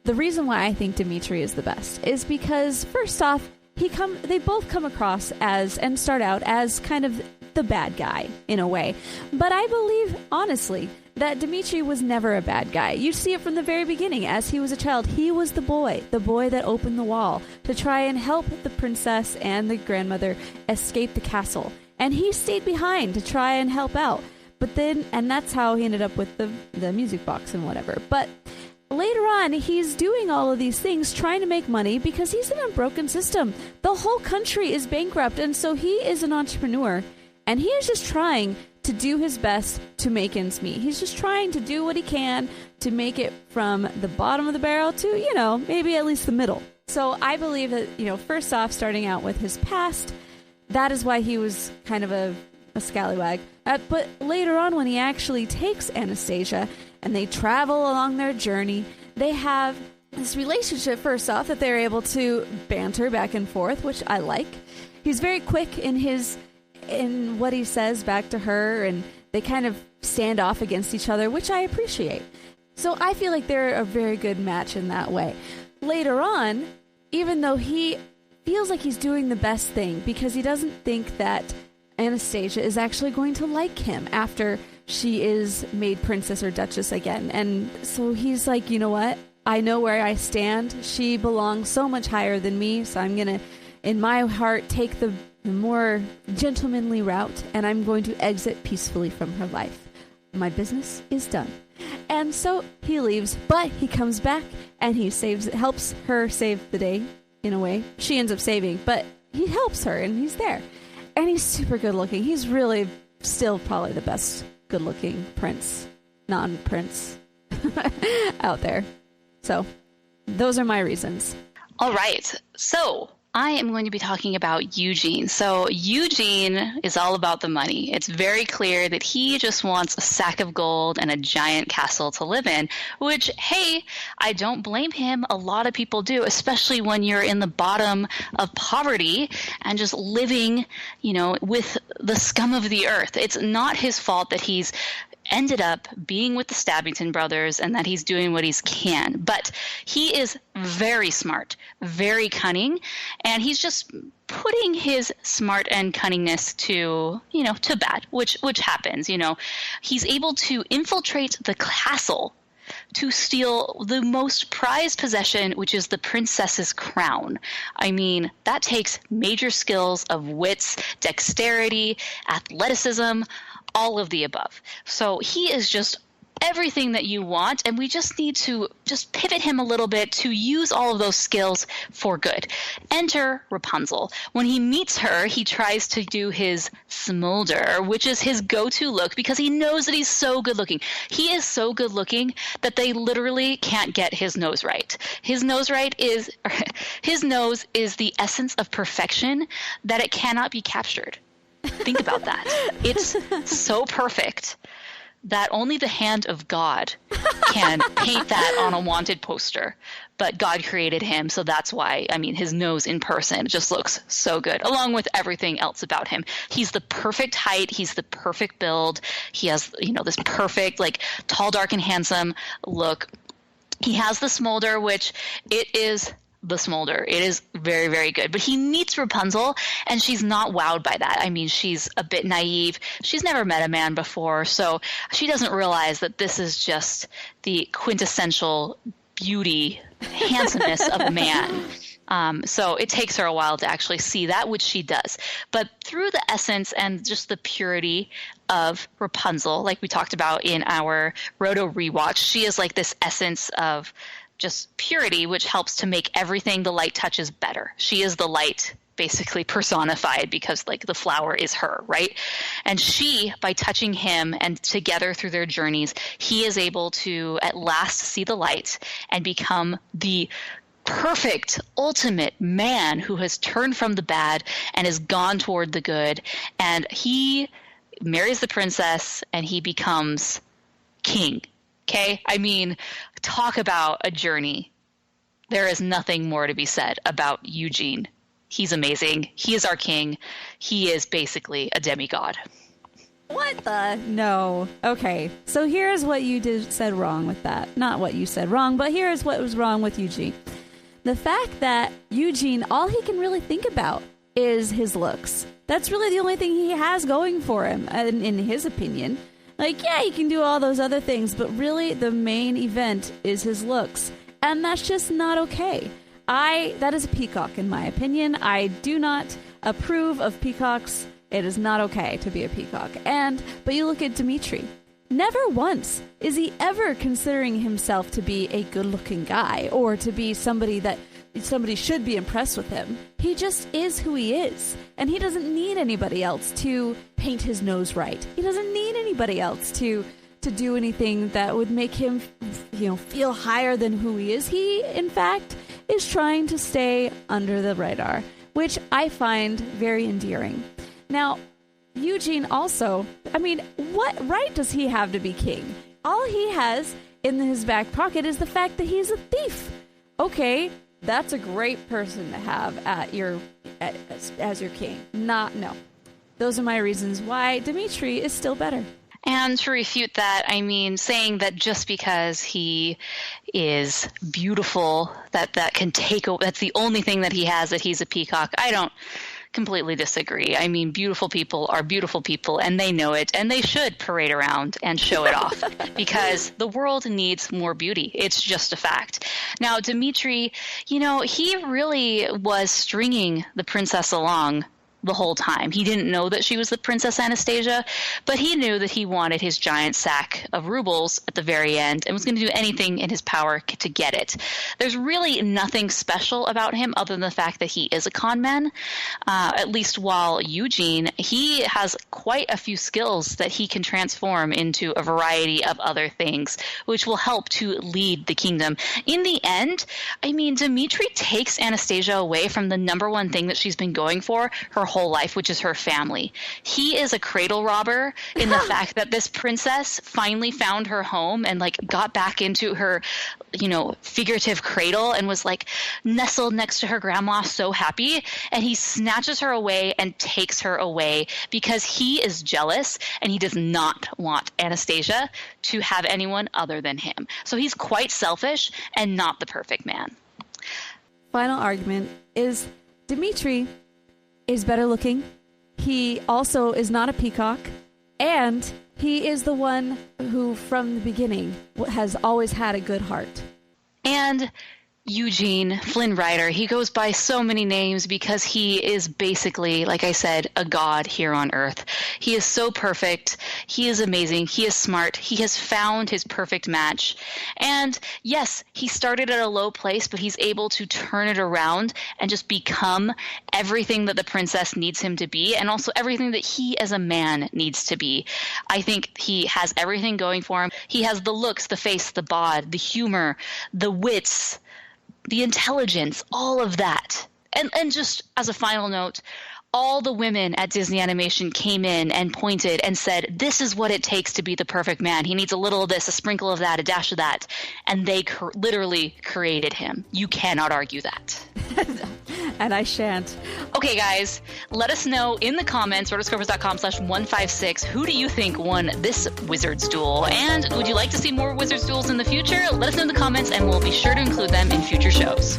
the reason why I think Dimitri is the best is because, first off, they both come across as and start out as kind of the bad guy in a way. But I believe, honestly, that Dimitri was never a bad guy. You see it from the very beginning. As he was a child, he was the boy that opened the wall to try and help the princess and the grandmother escape the castle. And he stayed behind to try and help out. But then, and that's how he ended up with the music box and whatever. But later on, he's doing all of these things, trying to make money because he's in a broken system. The whole country is bankrupt, and so he is an entrepreneur, and he is just trying to do his best to make ends meet. He's just trying to do what he can to make it from the bottom of the barrel to, maybe at least the middle. So I believe that, first off, starting out with his past, that is why he was kind of a scallywag. But later on, when he actually takes Anastasia and they travel along their journey, they have this relationship, first off, that they're able to banter back and forth, which I like. He's very quick in what he says back to her, and they kind of stand off against each other, which I appreciate. So I feel like they're a very good match in that way. Later on, even though he feels like he's doing the best thing because he doesn't think that Anastasia is actually going to like him after she is made princess or duchess again. And so he's like, you know what? I know where I stand. She belongs so much higher than me, so I'm going to, in my heart, take the more gentlemanly route, and I'm going to exit peacefully from her life. My business is done. And so he leaves, but he comes back and he helps her save the day in a way. She ends up saving, but he helps her and he's there. And he's super good looking. He's really still probably the best good looking non-prince out there. So those are my reasons. All right. So I am going to be talking about Eugene. So Eugene is all about the money. It's very clear that he just wants a sack of gold and a giant castle to live in, which, hey, I don't blame him. A lot of people do, especially when you're in the bottom of poverty and just living, with the scum of the earth. It's not his fault that he's ended up being with the Stabbington brothers and that he's doing what he can. But he is very smart, very cunning, and he's just putting his smart and cunningness to bad, which happens. He's able to infiltrate the castle to steal the most prized possession, which is the princess's crown. I mean, that takes major skills of wits, dexterity, athleticism, all of the above. So he is just everything that you want, and we just need to just pivot him a little bit to use all of those skills for good. Enter Rapunzel. When he meets her, he tries to do his smolder, which is his go-to look because he knows that he's so good looking. He is so good looking that they literally can't get his nose right. His nose is the essence of perfection that it cannot be captured. Think about that. It's so perfect that only the hand of God can paint that on a wanted poster. But God created him, so that's why, his nose in person just looks so good, along with everything else about him. He's the perfect height. He's the perfect build. He has, this perfect, tall, dark, and handsome look. He has the smolder, which it is the smolder. It is very, very good. But he meets Rapunzel, and she's not wowed by that. She's a bit naive. She's never met a man before, so she doesn't realize that this is just the quintessential beauty, handsomeness of a man. So it takes her a while to actually see that, which she does. But through the essence and just the purity of Rapunzel, like we talked about in our Roto rewatch, she is like this essence of just purity, which helps to make everything the light touches better. She is the light basically personified because the flower is her, right? And she, by touching him and together through their journeys, he is able to at last see the light and become the perfect, ultimate man who has turned from the bad and has gone toward the good. And he marries the princess and he becomes king. Okay? Talk about a journey. There is nothing more to be said about Eugene. He's amazing. He is our king. He is basically a demigod. What the? No. Okay. So here's what you said wrong with that. Not what you said wrong, but here's what was wrong with Eugene. The fact that Eugene, all he can really think about is his looks. That's really the only thing he has going for him, in his opinion. Yeah, he can do all those other things, but really the main event is his looks. And that's just not okay. That is a peacock, in my opinion. I do not approve of peacocks It is not okay to be a peacock. But you look at Dimitri. Never once is he ever considering himself to be a good-looking guy or to be somebody that somebody should be impressed with him. He just is who he is. And he doesn't need anybody else to paint his nose right. He doesn't need anybody else to do anything that would make him, feel higher than who he is. He, in fact, is trying to stay under the radar, which I find very endearing. Now, Eugene also, what right does he have to be king? All he has in his back pocket is the fact that he's a thief. Okay, that's a great person to have as your king. No. Those are my reasons why Dimitri is still better. And to refute that, saying that just because he is beautiful, that's the only thing that he has, that he's a peacock, I don't completely disagree. Beautiful people are beautiful people, and they know it, and they should parade around and show it off because the world needs more beauty. It's just a fact. Now, Dimitri, he really was stringing the princess along the whole time. He didn't know that she was the Princess Anastasia, but he knew that he wanted his giant sack of rubles at the very end and was going to do anything in his power to get it. There's really nothing special about him other than the fact that he is a con man. At least while Eugene, he has quite a few skills that he can transform into a variety of other things, which will help to lead the kingdom. In the end, Dimitri takes Anastasia away from the number one thing that she's been going for her whole life, which is her family. He is a cradle robber in the fact that this princess finally found her home and got back into her figurative cradle and was nestled next to her grandma, so happy, and he snatches her away and takes her away because he is jealous and he does not want Anastasia to have anyone other than him. So he's quite selfish and not the perfect man. Final argument is Dimitri is better looking. He also is not a peacock, and he is the one who from the beginning has always had a good heart. And Eugene Flynn Rider, he goes by so many names because he is basically, like I said, a god here on Earth. He is so perfect. He is amazing. He is smart. He has found his perfect match. And yes, he started at a low place, but he's able to turn it around and just become everything that the princess needs him to be, and also everything that he as a man needs to be. I think he has everything going for him. He has the looks, the face, the bod, the humor, the wits, the intelligence, all of that. And just as a final note, all the women at Disney Animation came in and pointed and said, this is what it takes to be the perfect man. He needs a little of this, a sprinkle of that, a dash of that. And they literally created him. You cannot argue that. And I shan't. Okay, guys, let us know in the comments, rotoscopers.com/156, who do you think won this Wizards duel? And would you like to see more Wizards duels in the future? Let us know in the comments, and we'll be sure to include them in future shows.